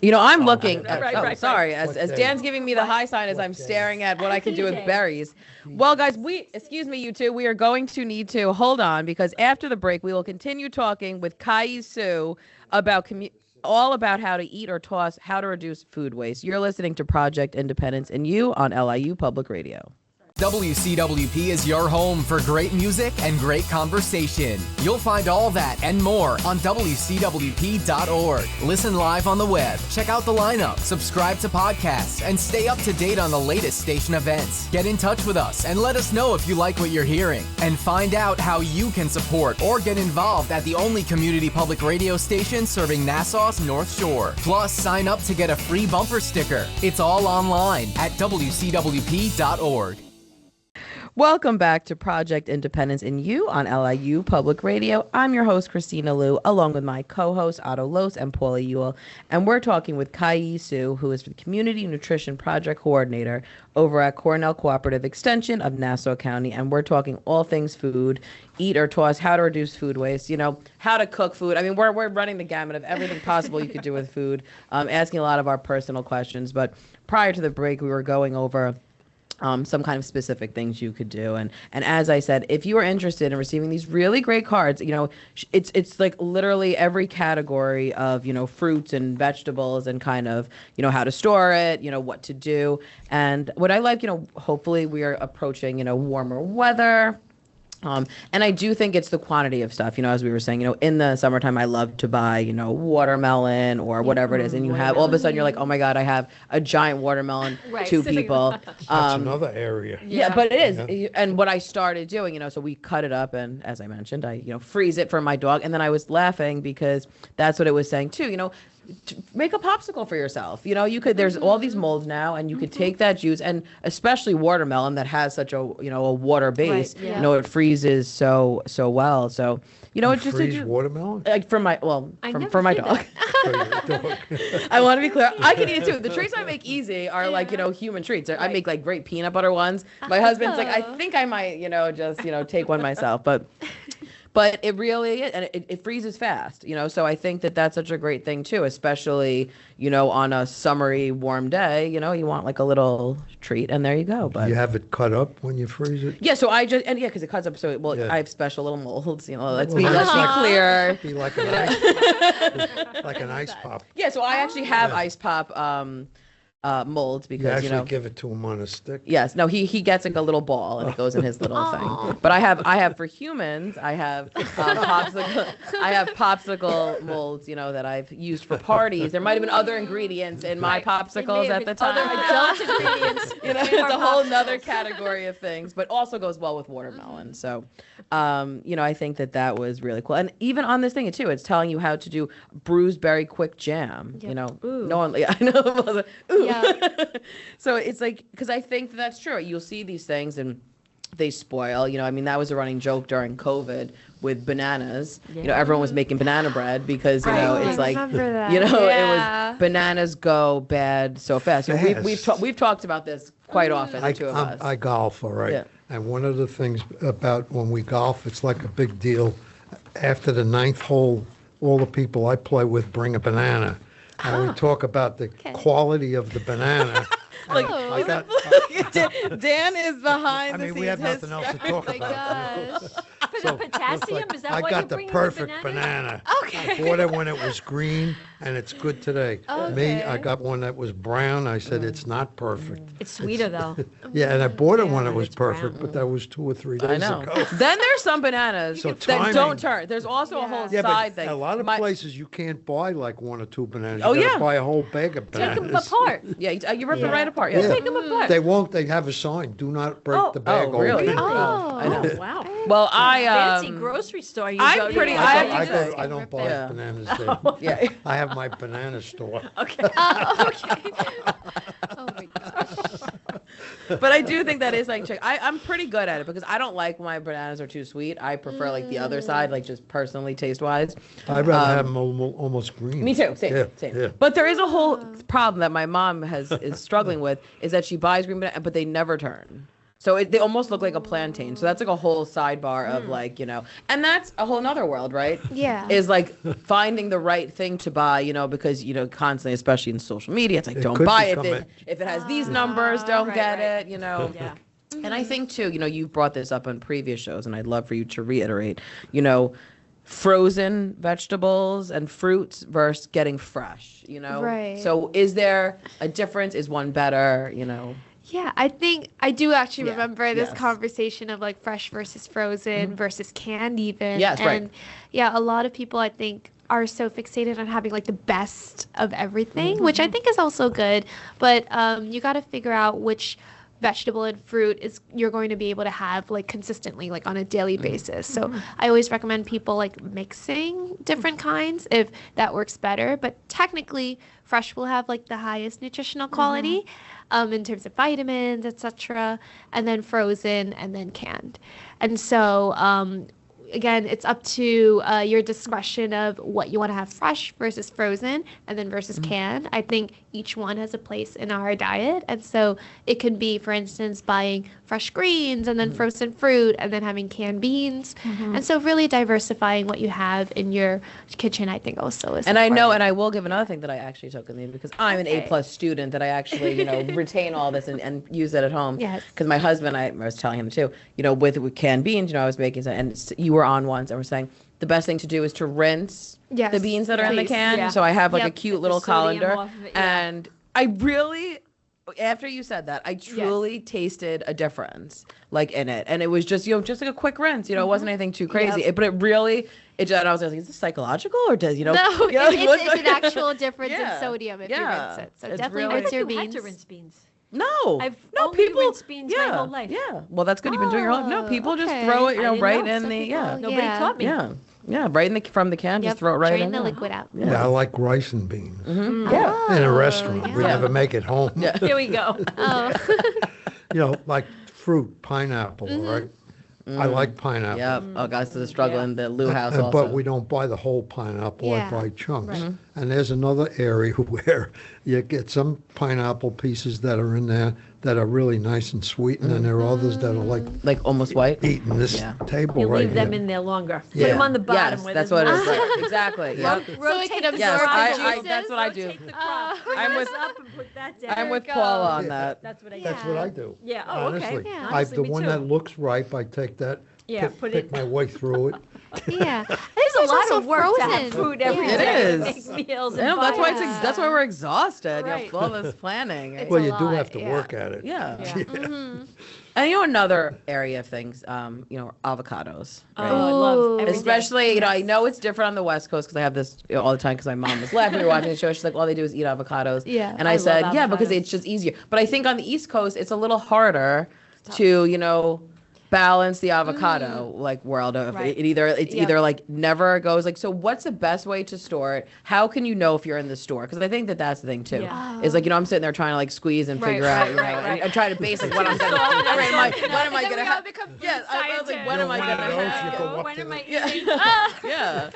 You know, I'm looking. At, Right, oh, right, sorry. What As day? Dan's giving me the high sign as I'm staring at what I can do with berries. Well, guys, excuse me, you two. We are going to need to hold on because after the break, we will continue talking with Siew about all about how to eat or toss, how to reduce food waste. You're listening to Project Independence and You on LIU Public Radio. WCWP is your home for great music and great conversation. You'll find all that and more on WCWP.org. Listen live on the web, check out the lineup, subscribe to podcasts, and stay up to date on the latest station events. Get in touch with us and let us know if you like what you're hearing. And find out how you can support or get involved at the only community public radio station serving Nassau's North Shore. Plus, sign up to get a free bumper sticker. It's all online at WCWP.org. Welcome back to Project Independence and You on LIU Public Radio. I'm your host, Kristina Liu, along with my co-hosts, Otto Los and Paula Ewell. And we're talking with Siew, who is the Community Nutrition Project Coordinator over at Cornell Cooperative Extension of Nassau County. And we're talking all things food, eat or toss, how to reduce food waste, you know, how to cook food. I mean, we're running the gamut of everything possible you could do with food, asking a lot of our personal questions. But prior to the break, we were going over some kind of specific things you could do. And as I said, if you are interested in receiving these really great cards, you know, it's like literally every category of, you know, fruits and vegetables and kind of, you know, how to store it, you know, what to do. And what I like, you know, hopefully we are approaching, you know, warmer weather. And I do think it's the quantity of stuff, you know, as we were saying, you know, in the summertime, I love to buy, you know, watermelon or whatever it is. And you have all of a sudden you're like, oh my God, I have a giant watermelon, Right, two sitting people. That's another area. Yeah, but it is. And what I started doing, you know, so we cut it up and as I mentioned, I, you know, freeze it for my dog. And then I was laughing because that's what it was saying too, you know, make a popsicle for yourself. You know, you could, there's all these molds now and you could take that juice and especially watermelon that has such a, you know, a water base, Right, yeah. you know, it freezes so well. So, you know, it's just Freeze watermelon. like for my, well, I for never my did dog. For your dog. I want to be clear. I can eat it too. The treats I make easy are like, you know, human treats. I make like great peanut butter ones. My husband's like, I think I might, you know, just, you know, take one myself. But it really is, and it freezes fast, you know, so I think that that's such a great thing too, especially, you know, on a summery, warm day, you know, you want like a little treat and there you go. But You have it cut up when you freeze it. yeah, so I just, and yeah, because it cuts up so, well, Yeah. I have special little molds, you know, let's Well, be that's clear. Be like an ice, like an ice pop. Yeah, so I actually have ice pop molds You because, you actually know. give it to him on a stick. Yes. No, he gets like a little ball and it goes in his little thing. But I have for humans, I have popsicle molds, you know, that I've used for parties. There might have been other ingredients in my popsicles at the time. Other adult ingredients. You know, it's a whole nother category of things, but also goes well with watermelon. So, you know, I think that was really cool. And even on this thing too, it's telling you how to do bruised berry quick jam. You know, no one, yeah, I know. Ooh. Yeah. So it's like, because I think that's true. You'll see these things and they spoil. You know, I mean, that was a running joke during COVID with bananas. You know, everyone was making banana bread because, you know, it's like, remember that. you know, Yeah. it was bananas go bad so fast. You know, Fast. we've talked about this quite often, the two of us. I golf, all right. Yeah. And one of the things about when we golf, it's like a big deal. After the 9th hole, all the people I play with bring a banana. And we talk about the quality of the banana. Like, I got, Dan is behind I the mean, scenes. we have nothing else to talk Oh my about. gosh. The potassium, is that I why got you're the bringing perfect the banana? banana. I bought it when it was green, and it's good today. Me, I got one that was brown. I said, it's not perfect. It's sweeter, though. Yeah, and I bought it when it when was it's brown. perfect, but that was 2 or 3 days I know. ago. Then there's some bananas So that timing- don't turn. There's also a whole Yeah, side but thing. a lot of My- places you can't buy like 1 or 2 bananas. Oh, You gotta yeah. buy a whole bag of Take them bananas. apart. Yeah, you rip it right apart. Yeah. Yeah. Take them apart. They won't. They have a sign. Do not break the bag oh, really? open. I know. Oh, wow. Well, I Fancy grocery store. You I'm go to. pretty- I don't buy Yeah. bananas there. Yeah. I have my banana store. Okay. Okay. Oh my gosh. But I do think that is like I'm pretty good at it because I don't like when my bananas are too sweet. I prefer like the other side, like just personally taste wise. I'd rather have them almost green. Me too. Same. Yeah, Same. yeah. But there is a whole problem that my mom is struggling with is that she buys green bananas, but they never turn. So they almost look like a plantain. So that's like a whole sidebar of like, and that's a whole nother world, right? Yeah. Is like finding the right thing to buy, because, constantly, especially in social media, it's like, don't could buy it. become If it has these numbers, don't right, get right. it, Yeah. And I think too, you've brought this up on previous shows and I'd love for you to reiterate, frozen vegetables and fruits versus getting fresh, Right. So is there a difference? Is one better, Yeah, I think I do actually Yeah, remember this yes. conversation of like fresh versus frozen versus canned even. Yes, right. And yeah, a lot of people I think are so fixated on having like the best of everything, which I think is also good. But you got to figure out which vegetable and fruit is you're going to be able to have like consistently like on a daily basis. So I always recommend people like mixing different kinds if that works better. But technically fresh will have like the highest nutritional quality in terms of vitamins, etc. And then frozen and then canned. And so again, it's up to your discretion of what you want to have fresh versus frozen and then versus canned. I think each one has a place in our diet. And so it can be, for instance, buying fresh greens and then frozen fruit and then having canned beans. And so really diversifying what you have in your kitchen, I think also is And I know, important. and I will give another thing that I actually took in the because I'm an A+ student that I actually, retain all this and use it at home. Yes. Because my husband, I was telling him too, with canned beans, I was making some, and you were on once and we're saying the best thing to do is to rinse Yes, the beans that are in the please. can. Yeah. So I have like a Yep. cute Get little the sodium colander. off of it, yeah. And I really, after you said that, I truly tasted a difference like in it. And it was just, just like a quick rinse, it wasn't anything too crazy. Yep. But it really, and I was like, is this psychological or does, No, it's an actual difference in sodium if you rinse it. So It's definitely really- rinse your You had beans. to rinse beans. No, I've no, only people rinsed beans my whole life. Yeah, well, that's good. You've been doing your whole life. No, people just okay. throw it, I didn't right know. in Some the people- Nobody Yeah. taught me. yeah, right from the can. Yep, Just throw it right drain in the there. liquid out. Yeah, I like rice and beans. Yeah, In a restaurant. We yeah. never make it home. Here we go. Oh. Like fruit, pineapple, right? I like pineapple. yep. Oh, guys, there's a struggle in the Lou house also. But we don't buy the whole pineapple. Yeah. I buy chunks. And there's another area where you get some pineapple pieces that are in there that are really nice and sweet, and then there are others that are like almost white. eating this Yeah. table You right leave them here. in there longer. Put Yeah. them on the bottom. Yes, where that's there's what it is. more- Right. Exactly. Yep. So it Rotate can the absorb Yes, the I- juices. that's what I do. Rotate the crop. Put I'm this with- up and put that down. I'm with go. Paula on that. That's what I That's do. what I do. Yeah, oh, okay. Honestly. Yeah. I, Honestly, the me one too. that looks ripe, I take that, Yeah, pick my way through it. Yeah. There's a lot also of work to have frozen. food every Yeah. day It to is. make meals Yeah, and that's why buy that's why we're exhausted. Right. All this planning. It's Well, a you do lot, have to yeah. work at it. Yeah. Yeah. And another area of things, avocados. Oh, Right? I love every day. Especially, I know it's different on the West Coast because I have this all the time because my mom was left. We were watching the show. She's like, all they do is eat avocados. Yeah, And I I love said, yeah, because avocados. it's just easier. But I think on the East Coast, it's a little harder to, balance the avocado like world of Right. it's either like never goes like, so what's the best way to store it? How can you know if you're in the store? Because I think that's the thing too. Yeah. Is like, I'm sitting there trying to like squeeze and figure out, and try to base like what I'm gonna what am I gonna have? Yeah, I was like, what am I gonna have? When am I Yeah. eating? Yeah.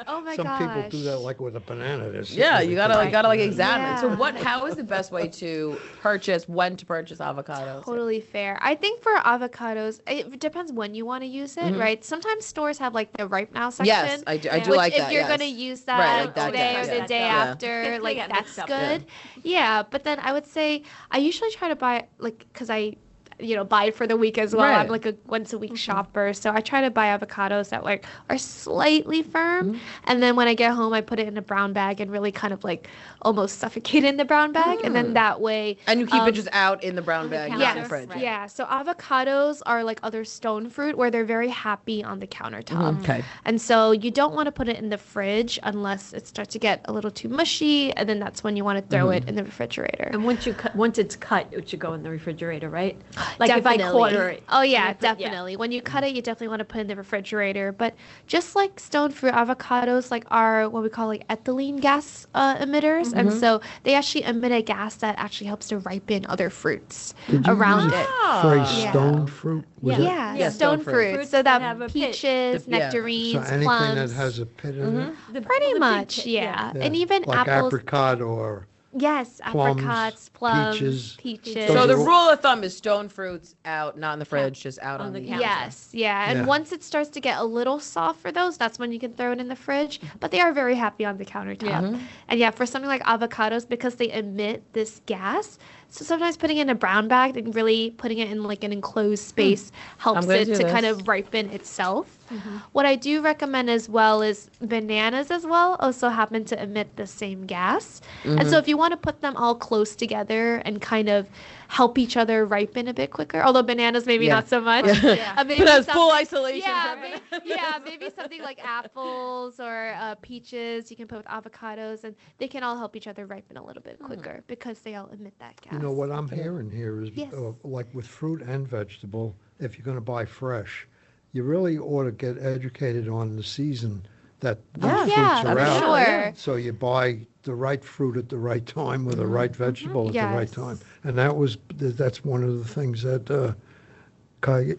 Oh my Some gosh. people do that like with a banana. Yeah, you gotta like examine. So Yeah. how is the best way to purchase, when to purchase avocados? Totally fair. I think for avocados, it depends when you want to use it, right? Sometimes stores have like the ripe now section. Yes, I do which like that. if you're yes. gonna use that, Right, like that today day, or the yeah. day Yeah. after, They like get that's mixed up. good. Yeah, but then I would say I usually try to buy like because I buy it for the week as well. Right. I'm like a once a week shopper, so I try to buy avocados that like are slightly firm, and then when I get home, I put it in a brown bag and really kind of like almost suffocate in the brown bag, and then that way. And you keep it just out in the brown bag, not in the Yes, fridge. yeah. So avocados are like other stone fruit where they're very happy on the countertop. Okay. And so you don't want to put it in the fridge unless it starts to get a little too mushy, and then that's when you want to throw it in the refrigerator. And once it's cut, it should go in the refrigerator, right? Like if I quarter it. Oh yeah, you put- yeah. definitely. When you cut it, you definitely want to put it in the refrigerator. But just like stone fruit, avocados like are what we call like ethylene gas emitters, and so they actually emit a gas that actually helps to ripen other fruits Did you around use it. the phrase Yeah. stone fruit? Was it? Yeah, Yeah, stone stone fruit. fruit. Fruits So that that have a pit. peaches, Yeah. nectarines, So anything plums. that has a pit in it? Pretty much, yeah. Yeah. And even like apples. apricot or Yes, plums, apricots, plums, peaches. peaches. Those So the are all- rule of thumb is stone fruits out, not in the fridge, just out on the the counter. Yes, yeah. And Yeah. once it starts to get a little soft for those, that's when you can throw it in the fridge. But they are very happy on the countertop. And yeah, for something like avocados, because they emit this gas, so sometimes putting it in a brown bag and really putting it in like an enclosed space helps I'm gonna it do to kind this. of ripen itself. What I do recommend as well is bananas as well also happen to emit the same gas. And so if you want to put them all close together and kind of help each other ripen a bit quicker, although bananas maybe Yeah. not so much. Maybe But that's full something- isolation. Yeah, from it. maybe something like apples or peaches you can put with avocados, and they can all help each other ripen a little bit quicker because they all emit that gas. You know, what I'm hearing here is, Yes. like with fruit and vegetable, if you're going to buy fresh, you really ought to get educated on the season that those Yeah, fruits are for out. sure. So you buy the right fruit at the right time with the right vegetable at the right Yes. time. And that's one of the things that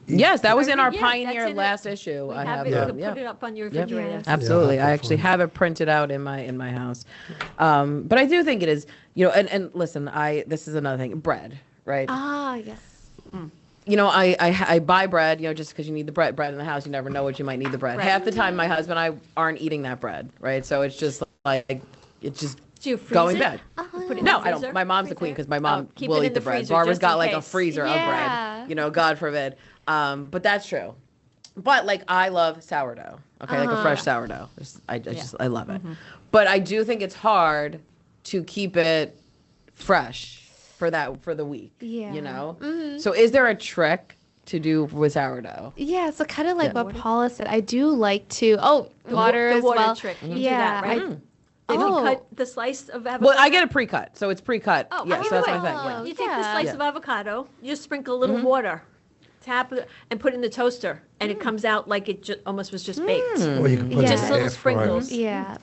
Yes, that was in our Yeah, Pioneer that's in it. last issue. We I have have it. You that. can Yeah. put it up on your Yep. refrigerator. Absolutely. Yeah, I that's actually fine. have it printed out in my house. But I do think it is, and listen, this is another thing, bread, right? Ah, yes. I buy bread, just because you need the bread in the house. You never know what you might need the bread. Half the time, my husband and I aren't eating that bread, right? So it's just like, it's just Do you freeze going it? bad. Put it in No, the I don't. freezer? My mom's the queen because my mom keep will it eat in the the bread. freezer Barbara's just got in like a case. freezer of Yeah. bread, God forbid. But that's true. But like, I love sourdough. Okay, like a fresh sourdough. I love it. But I do think it's hard to keep it fresh for the week. Yeah. So is there a trick to do with sourdough? Yeah, so kind of like what Paula said, I do like to water the as water well. trick. You do Yeah, that, right? If you cut the slice of avocado. Well, I get it pre-cut, so it's pre-cut. Oh, yeah, so that's my thing. Oh, Yeah. You take the yeah. slice Yeah. of avocado, you just sprinkle a little water, tap it, and put it in the toaster, and it comes out like it almost was just baked. or you can put Yeah. it Just in little air fryer. sprinkles. Yeah.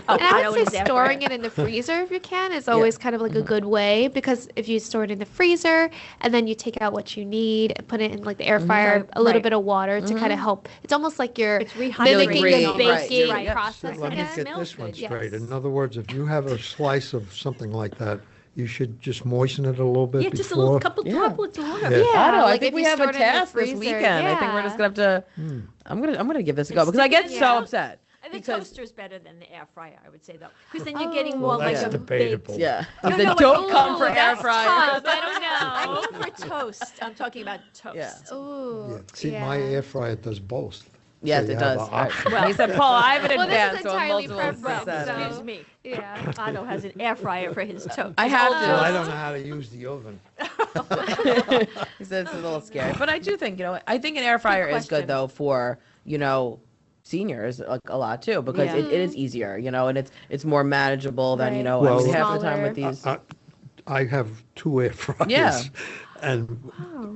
Oh, And I don't would use say air storing fryer. it in the freezer if you can is always kind of like a good way, because if you store it in the freezer and then you take out what you need and put it in like the air fryer, a little Right. bit of water to kind of help. It's almost like you're It's rehydrating. mimicking the Right, baking right, yeah. process Let me again. get Smells this one good. straight. Yes. In other words, if you have a slice of something like that, you should just moisten it a little bit Yeah, before. just a little couple droplets of water. Yeah. I don't know. I like think if we you have a store it in the task this freezer, weekend. I think we're just yeah. gonna have to. I'm gonna give this a go because I get sticking it so out. upset. And the Because toaster is better than the air fryer, I would say, though, because then you're getting more Well, like that's a debatable. baked. yeah, No, then no, don't ooh, come for air that's fryer. tough. I don't know. I mean for toast. I'm talking about toast. Yeah. Ooh. Yeah. See, my air fryer does both. Yes, So you it have does. an option. Well, he said, Paul, I have an Well, this is advance, so entirely multiple preference, success. so- Excuse me. Yeah. Otto has an air fryer for his toast. I have Well, I to. don't know how to use the oven. He said it's a little scary, but I do think I think an air fryer is good question. though for seniors like a lot too because Yeah. it is easier, and it's more manageable than Right. I Well, mean half the time with Smaller. these. I have two air fryers. Yeah. and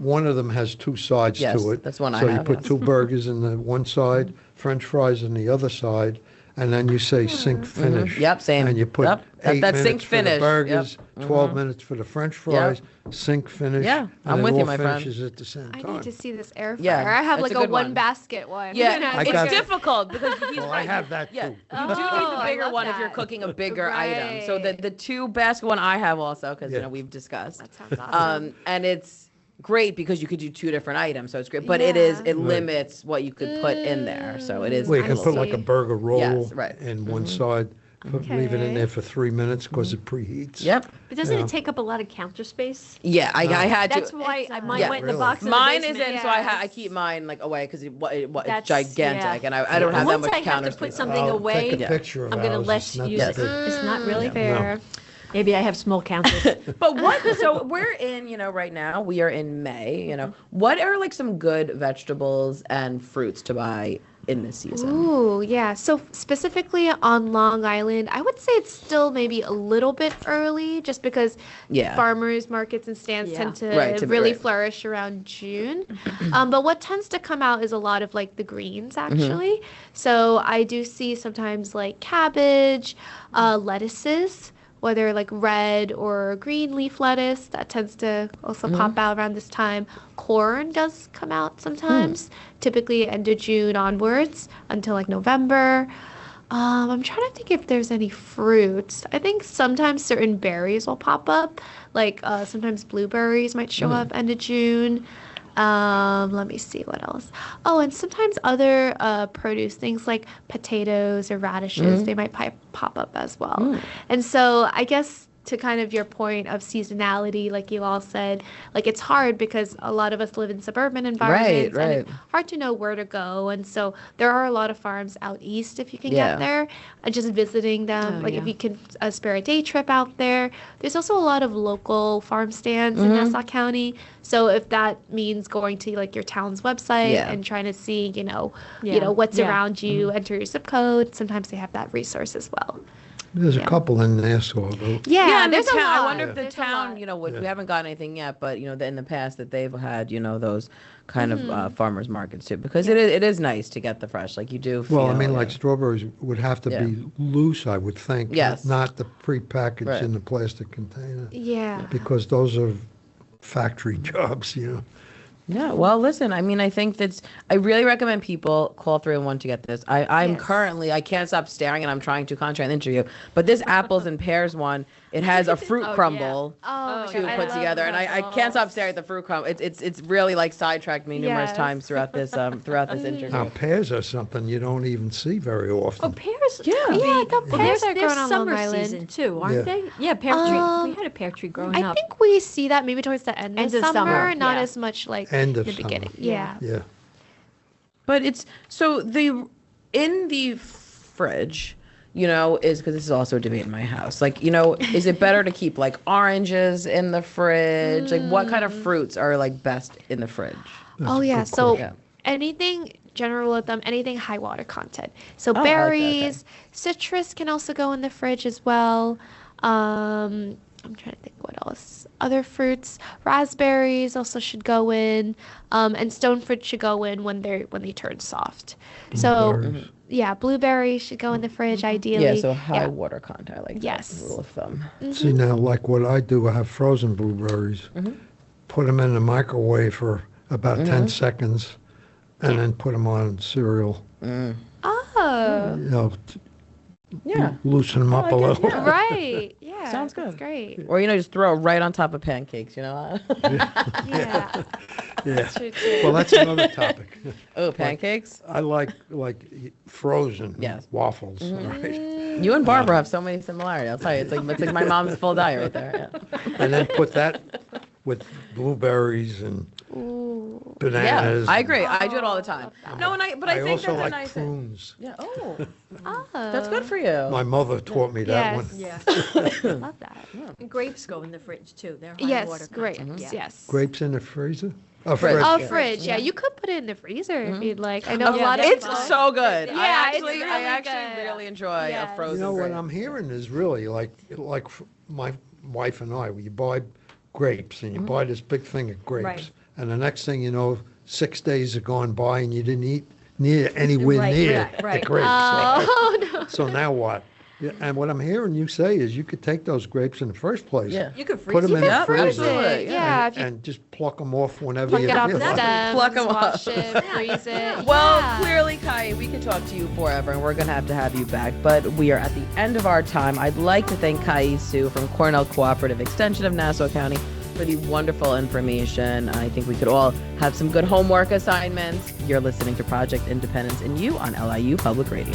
one of them has two sides Yes, to it. that's one I So you have, put yes. two burgers in the one side, French fries in the other side, and then you say sync finish. Yep, same. And you put Yep, 8 that's sync minutes for finish. the burgers, Yep. 12 minutes for the French fries, sync finish. Yeah, and I'm it with you, all my friend. finishes at the same I time. need to see this air fryer. Yeah, I have it's like a a good one one. basket one. Yeah, I it's got- difficult because he's Well, right. I have that Yeah, too. you do need the I bigger love one if you're that. cooking a bigger item. So Right. the two basket one I have also because Yeah. we've discussed. That sounds awesome. And it's great because you could do two different items, so it's great. But it limits what you could put in there, so it is. Well, you a can little put like a see. burger roll Yes, right. in one side, leave it in Okay. there for 3 minutes because it preheats. Yep. But doesn't Yeah. it take up a lot of counter space? Yeah, I had That's to. why mine Yeah. went in the Really? box. In Mine the is basement. in, so I keep mine like away because it's That's- gigantic, yeah. and I don't have that Once much I have counter to put space. something I'll away, take a picture of I'm going to ours. less It's not use that it. big. It's not really Fair. Maybe I have small counters. But what? So we're in, right now we are in May. What are like some good vegetables and fruits to buy in this season? Ooh, yeah. So specifically on Long Island, I would say it's still maybe a little bit early just because Yeah. farmers markets and stands Yeah. tend to Right, really right. flourish around June. But what tends to come out is a lot of like the greens Mm-hmm. actually. So I do see sometimes like cabbage, lettuces, whether like red or green leaf lettuce, that tends to also Mm-hmm. pop out around this time. Corn does come out sometimes, typically end of June onwards until like November. I'm trying to think if there's any fruits. I think sometimes certain berries will pop up, like sometimes blueberries might show up end of June. Let me see what else. Oh, and sometimes other produce, things like potatoes or radishes, they might pop up as well. And so I guess to kind of your point of seasonality, like you all said, like it's hard because a lot of us live in suburban environments and it's hard to know where to go. And so there are a lot of farms out east if you can get there and just visiting them. Like if you can spare a day trip out there. There's also a lot of local farm stands in Nassau County. So if that means going to like your town's website and trying to see, what's around you, enter your zip code. Sometimes they have that resource as well. There's a couple in Nassau, though. Yeah, there's there's a lot. I wonder if the There's a town, lot. we haven't gotten anything yet, but in the past that they've had, those kind of farmers markets too, because it is nice to get the fresh, like you do. Well, I feel, mean, like strawberries would have to be loose, I would think. Yes. Not the prepackaged Right. in the plastic container. Yeah. Because those are factory jobs, Yeah, well, listen, I mean, I think I really recommend people call 301 to get this. I'm currently, I can't stop staring and I'm trying to concentrate on the interview, but this apples and pears one, it has a fruit crumble to put together, and I can't stop staring at the fruit crumble. It's really like sidetracked me numerous times throughout this interview. Now, pears are something you don't even see very often. Oh, pears. Yeah. I thought pears are They're growing on Long summer Island. season too, aren't Yeah. they? Yeah, pear tree. We had a pear tree growing I up. think we see that maybe towards the end of summer, not yeah. as much like End of the summer. beginning. Yeah. Yeah. But it's so in the fridge, is because this is also a debate in my house. Like, is it better to keep like oranges in the fridge? Like, what kind of fruits are like best in the fridge? Oh yeah. So question. anything general with them, anything high water content. So I like that, berries, citrus can also go in the fridge as well. I'm trying to think what else. Other fruits, raspberries also should go in, and stone fruit should go in when they turn soft. So Blueberries. yeah, blueberries should go in the fridge ideally. Yeah, so high water content. I like Yes. that rule of thumb. See, now, like what I do, I have frozen blueberries, put them in the microwave for about 10 seconds, and then put them on cereal. Oh, Yeah. Loosen them up a little. right. Yeah. Sounds That's good. great. Or just throw it right on top of pancakes. Yeah. Yeah. True, too. Well, that's another topic. Oh, pancakes. I like frozen Yes. waffles. Right? You and Barbara have so many similarities. I'll tell you, it's like my mom's full diet right there. Yeah. And then put that with blueberries and Ooh. bananas. Yeah, I agree. I do it all the time. No, I I think also that's a like nice thing. prunes. Yeah. Oh, Oh. that's good for you. My mother taught me that one. Yeah. Love that. And grapes go in the fridge too. They're high Yes, water grapes. content. Yeah. Yes. Grapes in the freezer? Oh, Fridge. Oh, Yeah. fridge. Yeah, you could put it in the freezer if you'd like. I know a Yeah, lot of It's people. so good. Yeah, I it's really actually good. really enjoy Yes. a frozen. You know what grape. I'm hearing is really like my wife and I, you buy grapes, and you buy this big thing of grapes. Right. And the next thing you know, 6 days have gone by and you didn't eat anywhere Right, near right. the grapes. Oh, no. So now what? Yeah, and what I'm hearing you say is you could take those grapes in the first place, Yeah. You could freeze put them in the Yep, freezer, absolutely. Yeah, if you and just pluck them off whenever pluck you it off feel the like it. stems, Pluck 'em wash off. it, freeze it. Well, yeah. clearly, Kai, we could talk to you forever, and we're going to have you back. But we are at the end of our time. I'd like to thank Kai Siew from Cornell Cooperative Extension of Nassau County for the wonderful information. I think we could all have some good homework assignments. You're listening to Project Independence and You on LIU Public Radio.